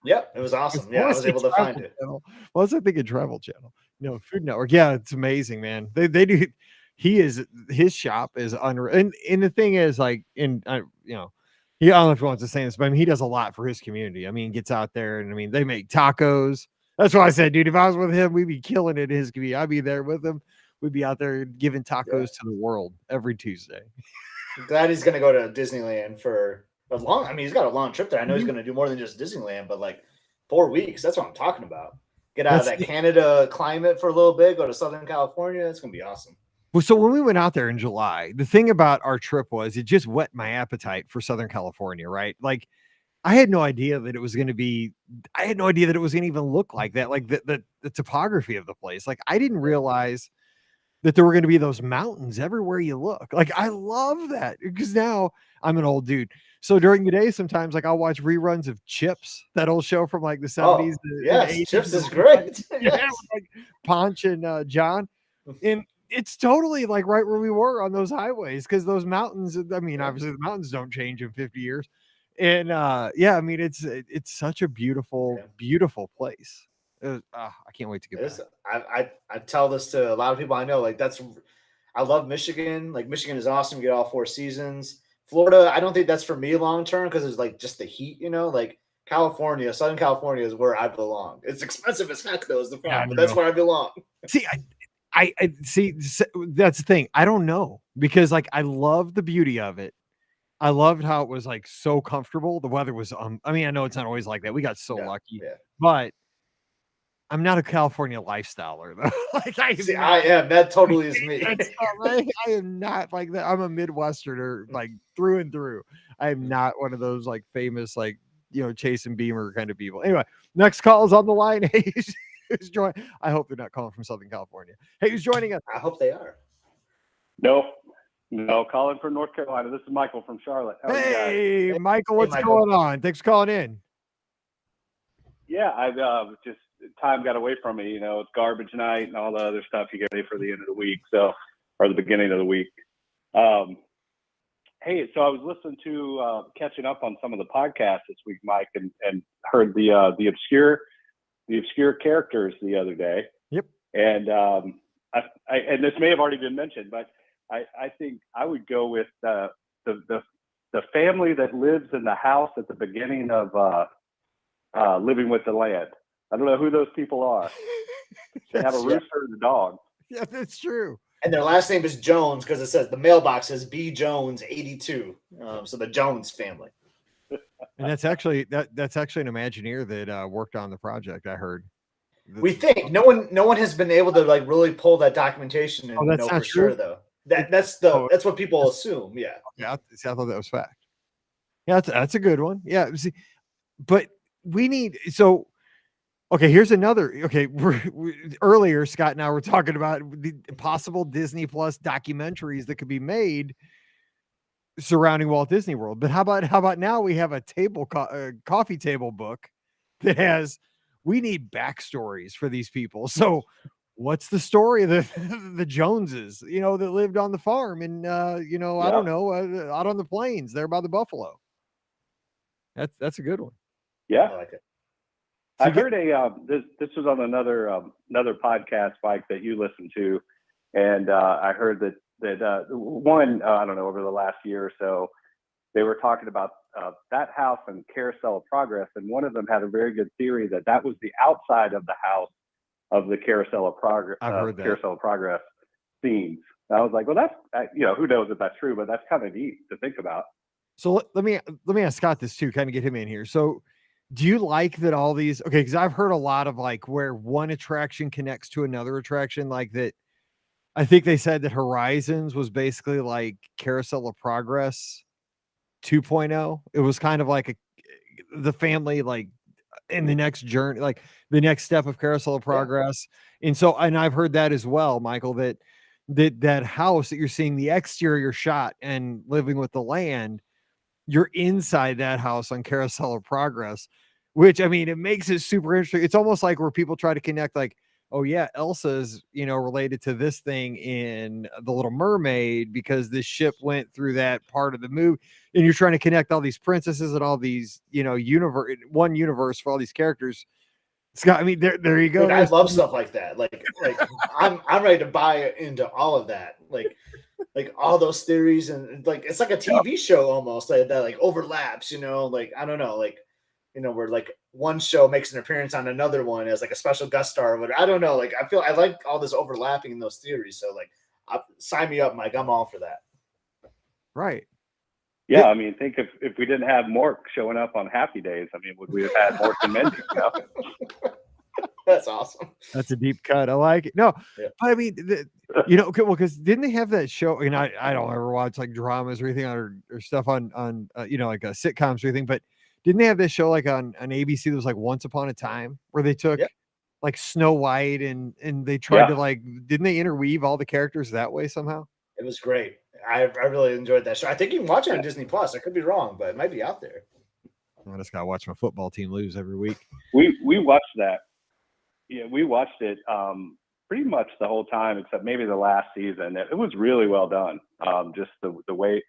Yep, it was awesome. Yeah, I was able to find it. Well, I was thinking Travel Channel. No, Food Network. Yeah, it's amazing, man. They do. His shop is unreal. And the thing is, like, I don't know if he wants to say this, but I mean, he does a lot for his community. I mean, gets out there and I mean, they make tacos. That's why I said, dude, if I was with him, we'd be killing it in his community. I'd be there with him. We'd be out there giving tacos to the world every Tuesday. I'm glad he's gonna go to Disneyland for a long. I mean, he's got a long trip there. I know he's gonna do more than just Disneyland, but like 4 weeks. That's what I'm talking about. Get out of that Canada climate for a little bit. Go to Southern California. That's gonna be awesome. Well, so when we went out there in July, the thing about our trip was it just whet my appetite for Southern California, right? Like I had no idea that it was going to be, I had no idea that it was going to even look like that. Like the topography of the place. Like I didn't realize that there were going to be those mountains everywhere you look. Like I love that because now I'm an old dude. So during the day, sometimes like I'll watch reruns of Chips, that old show from like the 70s. Yes, and 80s. Chips is great. Yeah, like Ponch and John. And it's totally like right where we were on those highways because those mountains, I mean, obviously the mountains don't change in 50 years. And I mean, it's such a beautiful, beautiful place. I can't wait to get back. I tell this to a lot of people I know. Like I love Michigan. Like Michigan is awesome. You get all 4 seasons. Florida, I don't think that's for me long term because it's like just the heat. Like California, Southern California is where I belong. It's expensive as heck though, is the problem. But that's where I belong. See, I see. That's the thing. I don't know because like I love the beauty of it. I loved how it was like so comfortable. The weather was. I mean, I know it's not always like that. We got so lucky, but I'm not a California lifestyler though. Like I am. That totally is me. I am not like that. I'm a Midwesterner, like through and through. I am not one of those like famous like chasing Beamer kind of people. Anyway, next call is on the line. Hey. Who's joining? I hope they're not calling from Southern California. Hey, who's joining us? I hope they are. Nope. No, calling from North Carolina. This is Michael from Charlotte. How are you guys? Hey, Michael, what's Michael. going on? Thanks for calling in. Yeah, I've just time got away from me. It's garbage night and all the other stuff you get ready for the end of the week, or the beginning of the week. Hey, so I was listening to catching up on some of the podcasts this week, Mike, and heard the obscure characters the other day. Yep. And and this may have already been mentioned, but I think I would go with the family that lives in the house at the beginning of Living with the Land. I don't know who those people are. They have a rooster and a dog. Yeah, that's true. And their last name is Jones because it says the mailbox says B Jones 82. So the Jones family. And that's actually an Imagineer that worked on the project. I heard. We think no one has been able to like really pull that documentation and that's know not for sure true? though. That's what people assume. Yeah. Yeah, I thought that was fact. Yeah, that's a good one. Yeah, see, but we need okay, here's another. Okay, earlier Scott and I were talking about the possible Disney Plus documentaries that could be made surrounding Walt Disney World. But how about now we have a coffee table book that has we need backstories for these people. So what's the story of the Joneses, that lived on the farm and I don't know, out on the plains there by the buffalo. That's a good one. Yeah. I like it. I heard this was on another podcast, Mike, that you listened to, and I heard that one I don't know, over the last year or so, they were talking about that house and Carousel of Progress, and one of them had a very good theory that was the outside of the house of the Carousel of Progress. I've heard that. Carousel of Progress scenes. And I was like, well, that's who knows if that's true, but that's kind of neat to think about. So let me ask Scott this too, kind of get him in here. So do you like that all these, okay, because I've heard a lot of like where one attraction connects to another attraction, like that. I think they said that Horizons was basically like Carousel of Progress 2.0. It was kind of like the family, like in the next journey, like the next step of Carousel of Progress. Yeah. And I've heard that as well, Michael, that house that you're seeing the exterior shot and Living with the Land, you're inside that house on Carousel of Progress, which, I mean, it makes it super interesting. It's almost like where people try to connect, like, oh yeah, Elsa's, related to this thing in The Little Mermaid because this ship went through that part of the movie, and you're trying to connect all these princesses and all these, one universe for all these characters. Scott, I mean, there you go. Dude, I love stuff like that. Like I'm ready to buy into all of that. Like all those theories, and like it's like a TV show almost that like overlaps, like I don't know, like where like one show makes an appearance on another one as like a special guest star or whatever. I don't know, like I like all this overlapping in those theories. So like sign me up, Mike. I'm all for that. Right. Yeah, I mean, think if we didn't have Mork showing up on Happy Days, I mean, would we have had Mork and Mindy? That's awesome. That's a deep cut. I like it. No, yeah. But I mean, because didn't they have that show? And I don't ever watch like dramas or anything or stuff on like sitcoms or anything. But didn't they have this show like on ABC that was like Once Upon a Time where they took like Snow White and they tried to like, didn't they interweave all the characters that way somehow? It was great. I really enjoyed that show. I think you can watch it on Disney Plus. I could be wrong, but it might be out there. I just gotta watch my football team lose every week. We watched that. Yeah, we watched it pretty much the whole time, except maybe the last season. It was really well done. Just the way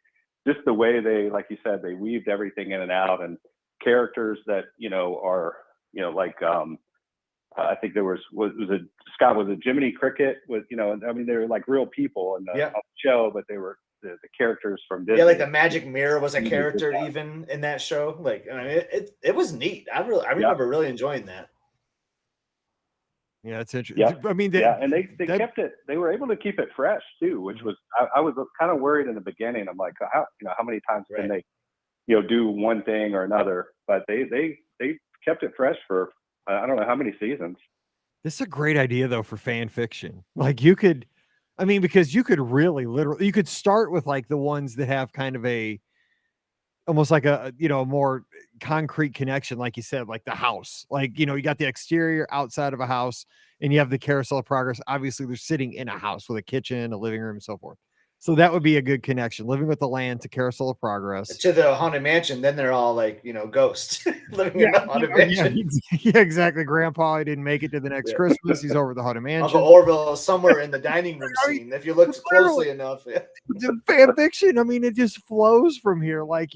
they, like you said, they weaved everything in and out, and characters that are like I think there was a Jiminy Cricket with I mean they were like real people on the show, but they were the characters from Disney. Yeah, like the Magic Mirror was a character even in that show. Like I mean, it was neat. I remember really enjoying that. Yeah, it's interesting. Yeah. I mean, and they kept it. They were able to keep it fresh too, which was I was kind of worried in the beginning. I'm like, how many times can they do one thing or another? But they kept it fresh for I don't know how many seasons. This is a great idea though for fan fiction. Like you could, I mean, because you could really literally, you could start with like the ones that have kind of almost like a more concrete connection, like you said, like the house, like, you got the exterior outside of a house and you have the Carousel of Progress. Obviously they're sitting in a house with a kitchen, a living room, and so forth. So that would be a good connection. Living with the Land to Carousel of Progress. To the Haunted Mansion, then they're all like, ghosts living in the Haunted Mansion. Yeah, exactly. Grandpa, he didn't make it to the next Christmas. He's over at the Haunted Mansion. Uncle Orville is somewhere in the dining room scene. If you look closely enough. The fan fiction, I mean, it just flows from here. Like,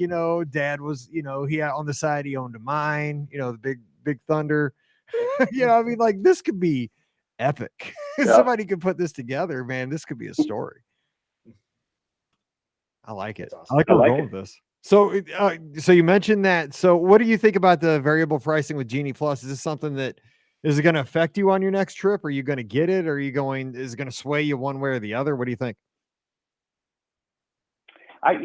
Dad was, he had on the side, he owned a mine, the big thunder. I mean, like, this could be epic. If somebody could put this together, man, this could be a story. I like it. Awesome. I like where we're going with this. So, so you mentioned that. So, what do you think about the variable pricing with Genie Plus? Is this something that is it going to affect you on your next trip? Are you going to get it? Or is it going to sway you one way or the other? What do you think? I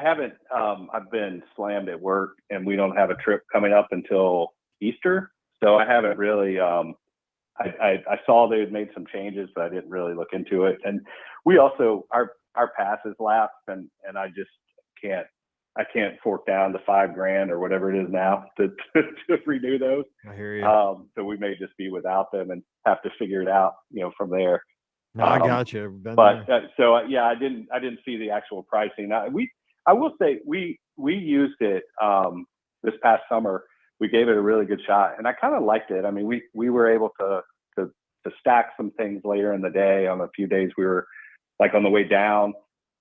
haven't. I've been slammed at work, and we don't have a trip coming up until Easter, so I haven't really. I saw they had made some changes, but I didn't really look into it. And we also our passes lapsed, and I just can't. I can't fork down the $5,000 or whatever it is now to renew those. I hear you. So we may just be without them and have to figure it out, from there. No, I got you. But I didn't see the actual pricing. I will say we used it this past summer. We gave it a really good shot, and I kind of liked it. I mean, we were able to stack some things later in the day. On a few days, we were like on the way down.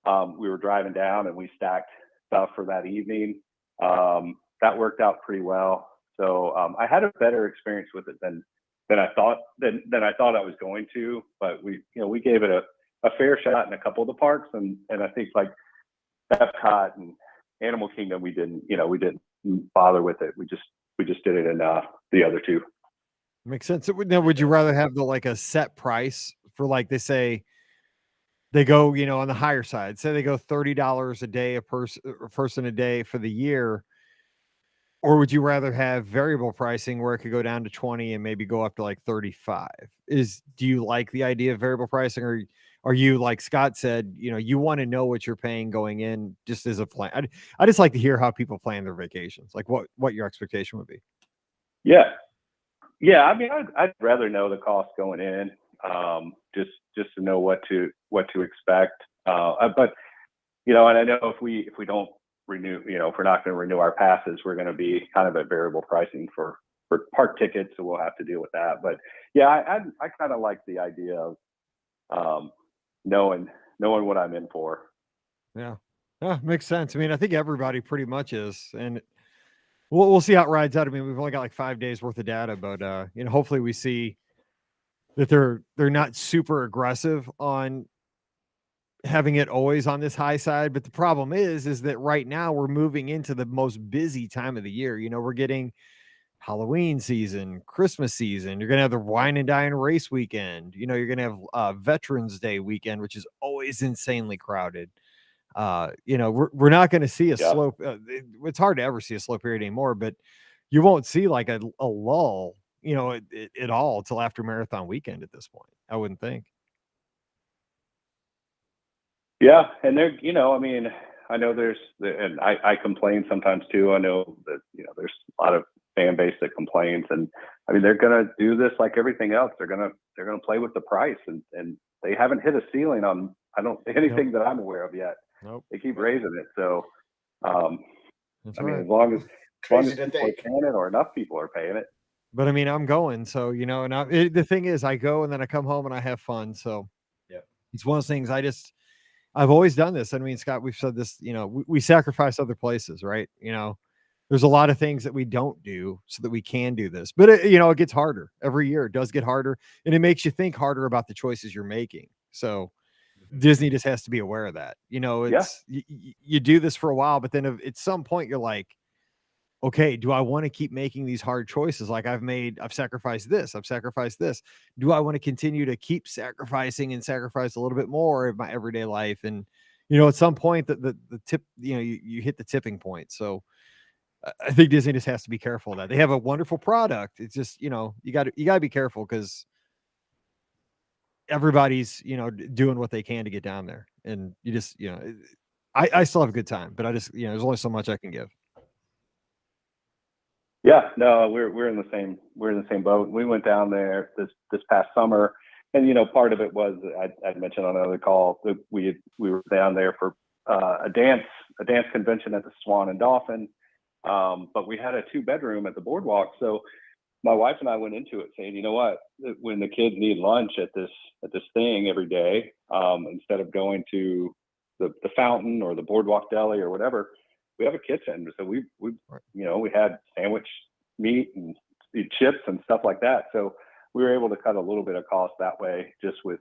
We were driving down, and we stacked stuff for that evening. That worked out pretty well. So I had a better experience with it than I thought I was going to. But we gave it a fair shot in a couple of the parks, and I think like Epcot and Animal Kingdom, we didn't bother with it. We just did it in the other two. Makes sense. Now, would you rather have a set price for, like, they say they go, on the higher side, say they go $30 a day, a person a day for the year, or would you rather have variable pricing where it could go down to 20 and maybe go up to like 35? Do you like the idea of variable pricing, or are you, like Scott said, you want to know what you're paying going in just as a plan? I just like to hear how people plan their vacations, like what your expectation would be. Yeah. I mean, I'd rather know the cost going in, just to know what to expect. But and I know if we don't renew, if we're not going to renew our passes, we're going to be kind of at variable pricing for park tickets, so we'll have to deal with that. But yeah, I kind of like the idea of knowing what I'm in for. Yeah, makes sense. I mean, I think everybody pretty much is, and we'll see how it rides out. I mean, we've only got like 5 days worth of data, but hopefully we see that they're not super aggressive on having it always on this high side. But the problem is that right now we're moving into the most busy time of the year. We're getting Halloween season, Christmas season. You're going to have the Wine and Dine race weekend. You're going to have Veterans Day weekend, which is always insanely crowded. We're not going to see a slow. It's hard to ever see a slow period anymore, but you won't see like a lull, at all till after marathon weekend at this point. I wouldn't think. Yeah, and there, I mean, I know and I complain sometimes too. I know that there's a lot of fan base that complains, and I mean they're gonna do this like everything else. They're gonna play with the price, and they haven't hit a ceiling on anything that I'm aware of yet. Nope. They keep raising it. So, I mean, as long as people are paying it, or enough people are paying it. But I mean, I'm going, so and the thing is, I go and then I come home and I have fun. So yeah, it's one of those things. I've always done this. I mean, Scott, we've said this. We sacrifice other places, right? There's a lot of things that we don't do so that we can do this. But it gets harder every year. It does get harder, and it makes you think harder about the choices you're making. So Disney just has to be aware of that. You do this for a while, but then at some point you're like, okay, do I want to keep making these hard choices? Like I've sacrificed this, I've sacrificed this. Do I want to continue to keep sacrificing and sacrifice a little bit more of my everyday life? And, at some point the tip, you hit the tipping point. So I think Disney just has to be careful of that. They have a wonderful product. It's just, you got to be careful because everybody's, doing what they can to get down there. And you just, I still have a good time, but I just, there's only so much I can give. Yeah, no, we're in the same boat. We went down there this past summer, And part of it was I mentioned on another call that we were down there for a dance convention at the Swan and Dolphin, but we had a 2-bedroom at the boardwalk. So my wife and I went into it saying, you know what, when the kids need lunch at this thing every day, instead of going to the fountain or the boardwalk deli or whatever, we have a kitchen. So we had sandwich meat and chips and stuff like that. So we were able to cut a little bit of cost that way, just with,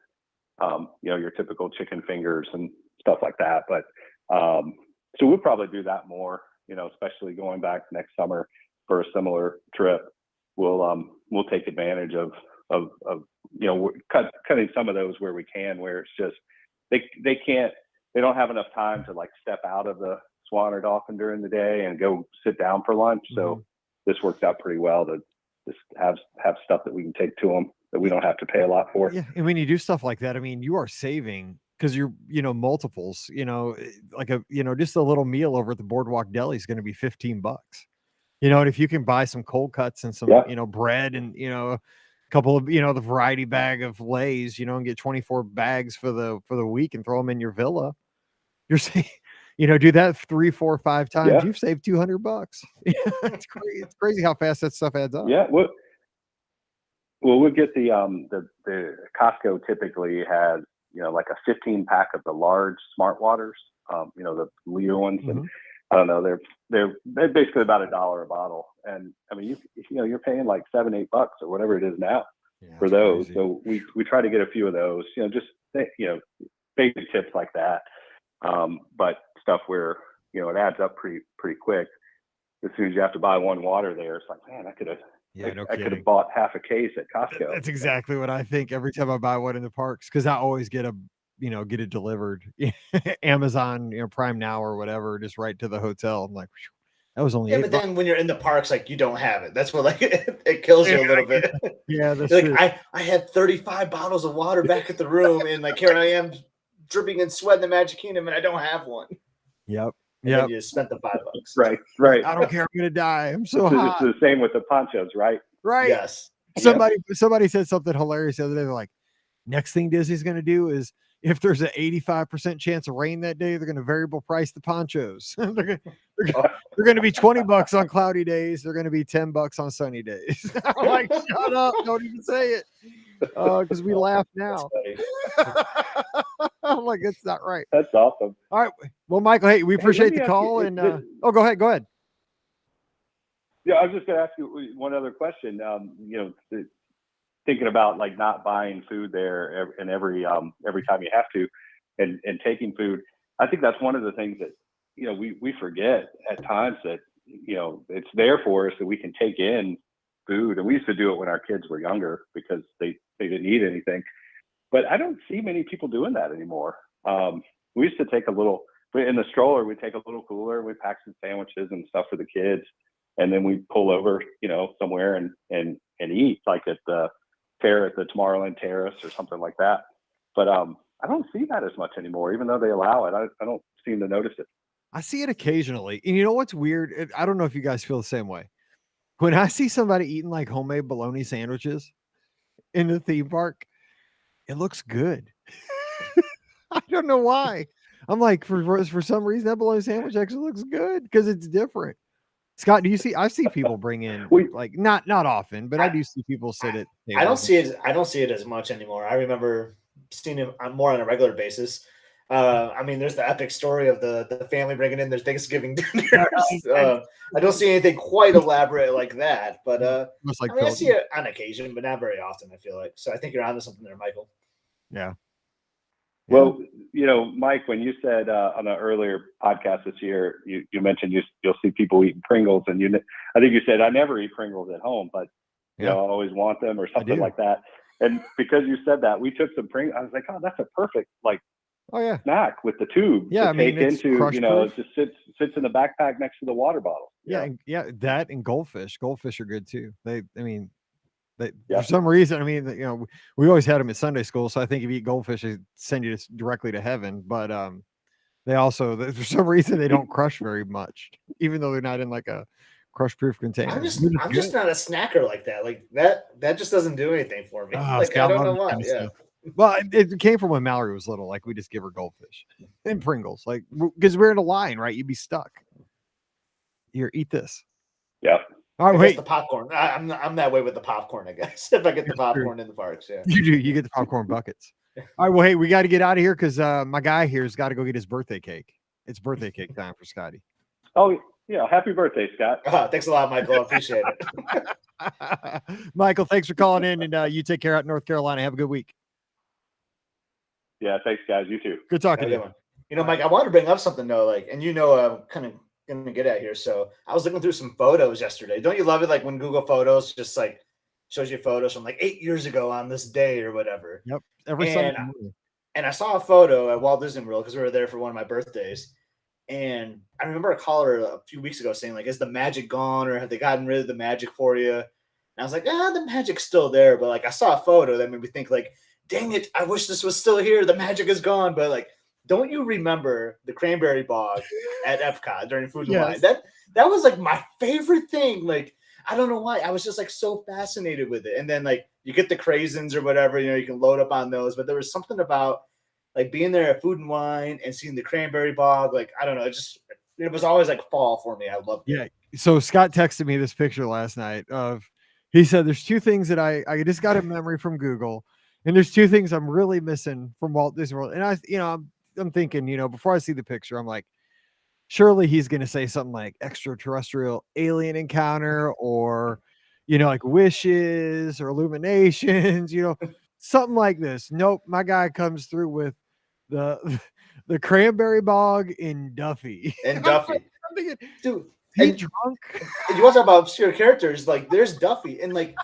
your typical chicken fingers and stuff like that. But so we'll probably do that more, especially going back next summer for a similar trip. We'll take advantage of cutting some of those where we can, where it's just they don't have enough time to like step out of the Swan or Dolphin during the day and go sit down for lunch. So this works out pretty well to just have stuff that we can take to them that we don't have to pay a lot for. Yeah, and when you do stuff like that, I mean, you are saving, because you're multiples. Like just a little meal over at the Boardwalk Deli is going to be $15. And if you can buy some cold cuts and some bread and a couple of the variety bag of Lays, and get 24 bags for the week and throw them in your villa, you're saying, do that 3, 4, 5 times, you've saved $200. It's crazy. It's crazy how fast that stuff adds up. Yeah. Well, we'll get the Costco typically has, like a 15 pack of the large smart waters, the Leo ones. And I don't know, they're basically about $1 a bottle. And I mean, you're paying like $7-8 or whatever it is now for those. Crazy. So we try to get a few of those, just, basic tips like that. But stuff where, it adds up pretty quick. As soon as you have to buy one water there, it's like, man, I could have bought half a case at Costco. That's exactly what I think every time I buy one in the parks, because I always get it delivered. Amazon, Prime Now or whatever, just right to the hotel. I'm like, that was only $8. But then when you're in the parks, like, you don't have it. That's what, like, it kills you a little bit. Yeah, that's like true. I had 35 bottles of water back at the room, and like here I am dripping in sweat in the Magic Kingdom, and I don't have one. Yep. Yeah, you spent the $5. Right. I don't care. I'm gonna die. I'm so hot. It's the same with the ponchos, right? Right. Yes. Somebody said something hilarious the other day. They're like, next thing Disney's gonna do is, if there's an 85% chance of rain that day, they're going to variable price the ponchos. they're going to be $20 on cloudy days. They're going to be $10 on sunny days. I'm like, shut up. Don't even say it. Because we laugh now. I'm like, it's not right. That's awesome. All right. Well, Michael, hey, we appreciate the call. Go ahead. Yeah, I was just going to ask you one other question. Thinking about like not buying food there and every time you have to, and taking food. I think that's one of the things that we forget at times, that it's there for us, that we can take in food. And we used to do it when our kids were younger because they didn't eat anything. But I don't see many people doing that anymore. We used to take a little in the stroller. We take a little cooler. We pack some sandwiches and stuff for the kids, and then we pull over somewhere and eat, like at the Tomorrowland Terrace or something like that. But I don't see that as much anymore, even though they allow it. I don't seem to notice it. I see it occasionally. And you know what's weird? I don't know if you guys feel the same way. When I see somebody eating like homemade bologna sandwiches in the theme park, it looks good. I don't know why. I'm like, for some reason, that bologna sandwich actually looks good because it's different. Scott, do you see? I see people bring in like not often, but I do see people sit at tables. I don't see it as much anymore. I remember seeing it more on a regular basis. I mean, there's the epic story of the family bringing in their Thanksgiving dinners. I don't see anything quite elaborate like that, but I see it on occasion, but not very often, I feel like. So I think you're onto something there, Michael. Yeah. Well, Mike, when you said on an earlier podcast this year, you mentioned you'll see people eating Pringles, and I think you said, I never eat Pringles at home, but I always want them or something like that. And because you said that, we took some Pringles. I was like, oh, that's a perfect snack with the tube. Yeah, to take into, it just sits in the backpack next to the water bottle. Yeah, that and goldfish. Goldfish are good too. For some reason, we always had them at Sunday school, so I think if you eat goldfish, they send you directly to heaven. But they also, for some reason, they don't crush very much, even though they're not in like a crush proof container. I'm just not a snacker like that. Like that just doesn't do anything for me. Like See, I I don't love know that why. kind of Yeah. stuff. Well, it came from when Mallory was little. Like we just give her goldfish and Pringles, like because we're in a line, right? You'd be stuck. Here, eat this. Yeah. All right, I guess wait. the popcorn. I'm that way with the popcorn. I guess if I get the popcorn in the parks, yeah. You do. You get the popcorn buckets. All right. Well, hey, we got to get out of here because my guy here has got to go get his birthday cake. It's birthday cake time for Scotty. Oh, yeah. Happy birthday, Scott. Thanks a lot, Michael. I appreciate it. Michael, thanks for calling in, and you take care out in North Carolina. Have a good week. Yeah. Thanks, guys. You too. Good talking to you. One. You know, Mike, I want to bring up something though, like, and I'm kind of gonna get at here. So I was looking through some photos yesterday. Don't you love it? Like when Google Photos just like shows you photos from like 8 years ago on this day or whatever. Yep. Every Sunday morning. And I saw a photo at Walt Disney World because we were there for one of my birthdays. And I remember a caller a few weeks ago saying, like, is the magic gone or have they gotten rid of the magic for you? And I was like, the magic's still there. But like I saw a photo that made me think, like, dang it, I wish this was still here. The magic is gone. But like, don't you remember the cranberry bog at Epcot during Food and Wine? That was like my favorite thing. Like, I don't know why. I was just like so fascinated with it. And then like you get the craisins or whatever, you can load up on those. But there was something about like being there at Food and Wine and seeing the cranberry bog. Like, I don't know. It was always like fall for me. I loved it. Yeah. So Scott texted me this picture last night he said, there's two things that I just got a memory from Google. And there's two things I'm really missing from Walt Disney World. And I'm thinking, before I see the picture, I'm like, surely he's going to say something like extraterrestrial alien encounter or, like wishes or illuminations, something like this. Nope. My guy comes through with the cranberry bog in Duffy. And Duffy. I'm thinking, dude, he drunk? You want to talk about obscure characters? Like there's Duffy. And like,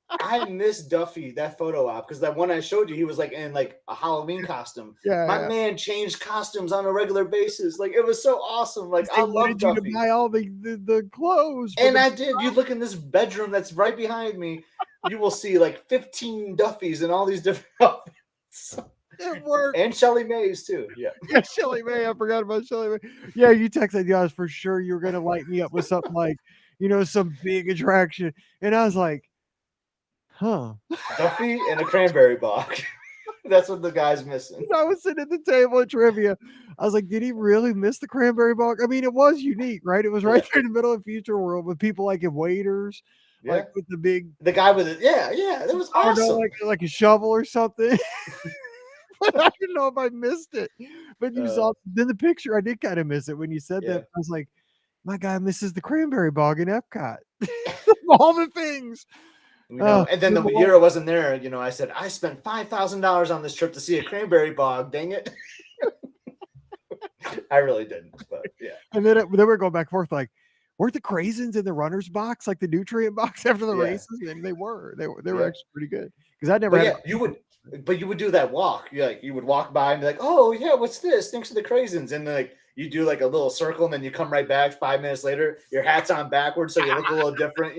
I miss Duffy, that photo op, because that one I showed you, he was like in like a Halloween costume. My man changed costumes on a regular basis. Like it was so awesome. Like I love Duffy. You to buy all the clothes. And I did. You look in this bedroom that's right behind me, you will see like 15 Duffys and all these different outfits. It worked. And Shelly Mays too. Yeah. Yeah, Shelly May. I forgot about Shelly May. Yeah, you texted us for sure you were gonna light me up with something like, some big attraction. And I was like, huh. Duffy and a cranberry bog. That's what the guy's missing. I was sitting at the table at trivia. I was like, did he really miss the cranberry bog? I mean, it was unique, right? It was right there in the middle of Future World with people like in waiters, like with the guy with it. Yeah. That was awesome. I don't know, like a shovel or something. But I don't know if I missed it. But you saw then the picture. I did kind of miss it when you said that. I was like, my guy misses the cranberry bog in Epcot. All the things. And then the year I wasn't there, I said, I spent $5,000 on this trip to see a cranberry bog. Dang it. I really didn't, but yeah. And then we're going back and forth, like, weren't the craisins in the runner's box, like the nutrient box after the races? And they were actually pretty good. Because I never had you would do that walk. You would walk by and be like, oh yeah, what's this? Thanks for the craisins. And then like you do like a little circle and then you come right back 5 minutes later, your hat's on backwards, so you look a little different,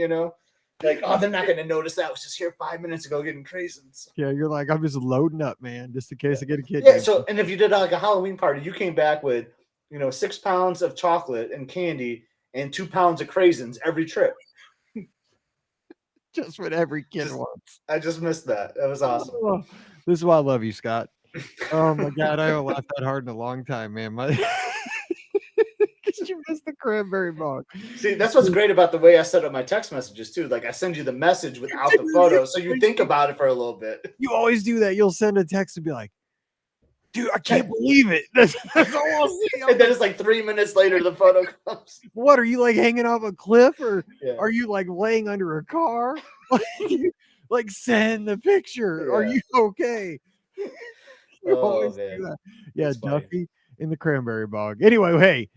Like, oh, they're not going to notice that. I was just here 5 minutes ago getting craisins. Yeah, you're like, I'm just loading up, man, just in case I get a kid. Yeah, so, and if you did like a Halloween party, you came back with, 6 pounds of chocolate and candy and 2 pounds of craisins every trip. Just what every kid wants. I just missed that. That was awesome. Oh, this is why I love you, Scott. Oh, my God. I haven't laughed that hard in a long time, man. Because you missed the cranberry bog. See, that's what's great about the way I set up my text messages too. Like I send you the message without the photo, so you think about it for a little bit. You always do that. You'll send a text and be like, dude, I can't believe it. That's all I'll see. And then it's like 3 minutes later, the photo comes. What, are you like hanging off a cliff or are you like laying under a car? Like send the picture. Yeah. Are you okay? You always do that. Yeah, that's Duffy funny. In the cranberry bog. Anyway, hey,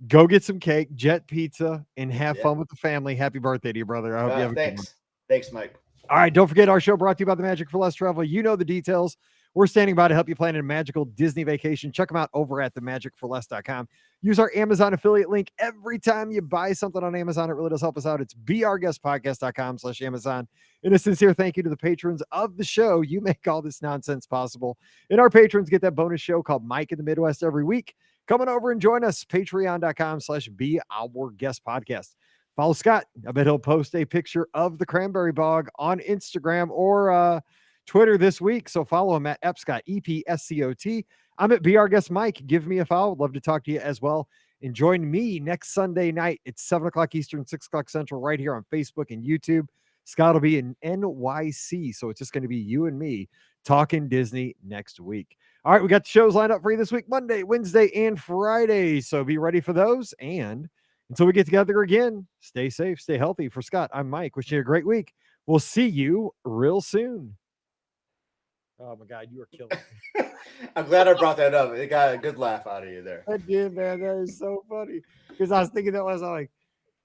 go get some cake, Jet Pizza, and have fun with the family. Happy birthday to you, brother. I hope you have a good one. Thanks, Mike. All right, don't forget our show brought to you by the Magic for Less Travel. You know the details. We're standing by to help you plan a magical Disney vacation. Check them out over at themagicforless.com. Use our Amazon affiliate link every time you buy something on Amazon. It really does help us out. It's beourguestpodcast.com/Amazon. And a sincere thank you to the patrons of the show. You make all this nonsense possible. And our patrons get that bonus show called Mike in the Midwest every week. Come on over and join us. Patreon.com/beourguestpodcast. follow Scott. I bet he'll post a picture of the cranberry bog on Instagram or Twitter this week. So follow him at Epscott, EPSCOT. I'm at BR Guest Mike. Give me a follow. Would love to talk to you as well. And join me next Sunday night at 7 o'clock Eastern, 6 o'clock Central, right here on Facebook and YouTube. Scott will be in NYC. So it's just going to be you and me talking Disney next week. All right, we got the shows lined up for you this week, Monday, Wednesday, and Friday. So be ready for those. And until we get together again, stay safe, stay healthy. For Scott, I'm Mike. Wishing you a great week. We'll see you real soon. Oh my God, you are killing me. I'm glad I brought that up. It got a good laugh out of you there. I did, man. That is so funny. Because I was thinking that was like,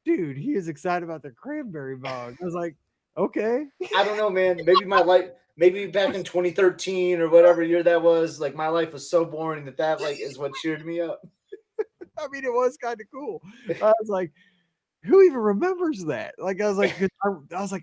dude, he is excited about the cranberry bog. I was like, okay. I don't know, man. Maybe back in 2013 or whatever year that was, like my life was so boring that like is what cheered me up. I mean, it was kind of cool. I was like, who even remembers that? Like, I was like,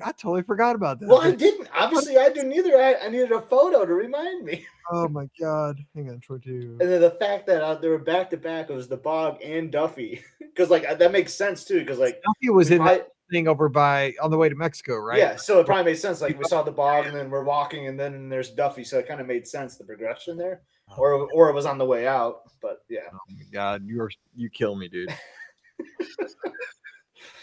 I totally forgot about that. Well, I didn't. Obviously, I didn't either. I needed a photo to remind me. Oh my God. Hang on, 22. And then the fact that they were back to back, it was the Bog and Duffy. Because like that makes sense too. Because like Duffy was in that thing over on the way to Mexico, right? Yeah, so it probably made sense. Like we saw the Bog, and then we're walking, and then there's Duffy. So it kind of made sense, the progression there. Or it was on the way out. But yeah. Oh my God, you kill me, dude.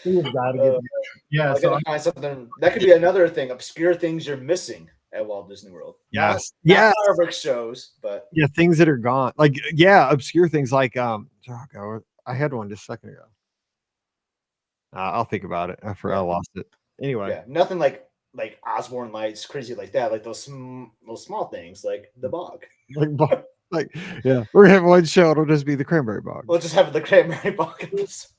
Yeah, I gotta find something that could be another thing. Obscure things you're missing at Walt Disney World. Yes, not fireworks shows, but yeah, things that are gone. Like obscure things like I had one just a second ago. I'll think about it. I lost it. Anyway, yeah, nothing like Osborne Lights, crazy like that. Like those small things, like the Bog. Yeah, we're gonna have one show. It'll just be the cranberry bog. We'll just have the cranberry bog episode.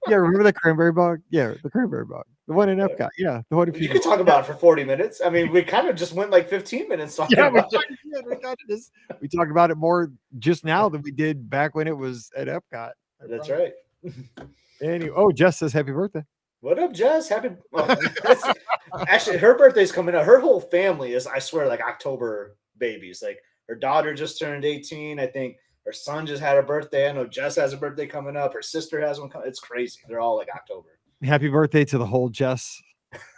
Yeah, remember the cranberry bog? Yeah, the cranberry bog. The one in Epcot. Yeah, the one. You could talk about it for 40 minutes. I mean, we kind of just went like 15 minutes talking about it. We talked about it more just now than we did back when it was at Epcot. That's right. Anyway, Jess says happy birthday. What up, Jess? Actually, her birthday's coming up. Her whole family is, I swear, like October babies. Like her daughter just turned 18, I think. Her son just had a birthday. I know Jess has a birthday coming up. Her sister has one coming. It's crazy. They're all like October. Happy birthday to the whole Jess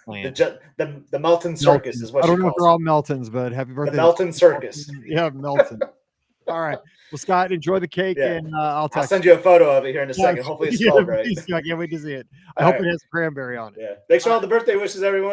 clan. The Melton Circus is what I don't know if they're all it. Meltons, but happy birthday. The Melton Circus. Yeah, Melton. All right. Well, Scott, enjoy the cake, and I'll send you a photo of it here in a second. Hopefully it's spelled right. I can't wait to see it. I hope it has cranberry on it. Yeah. Thanks for all the birthday wishes, everyone.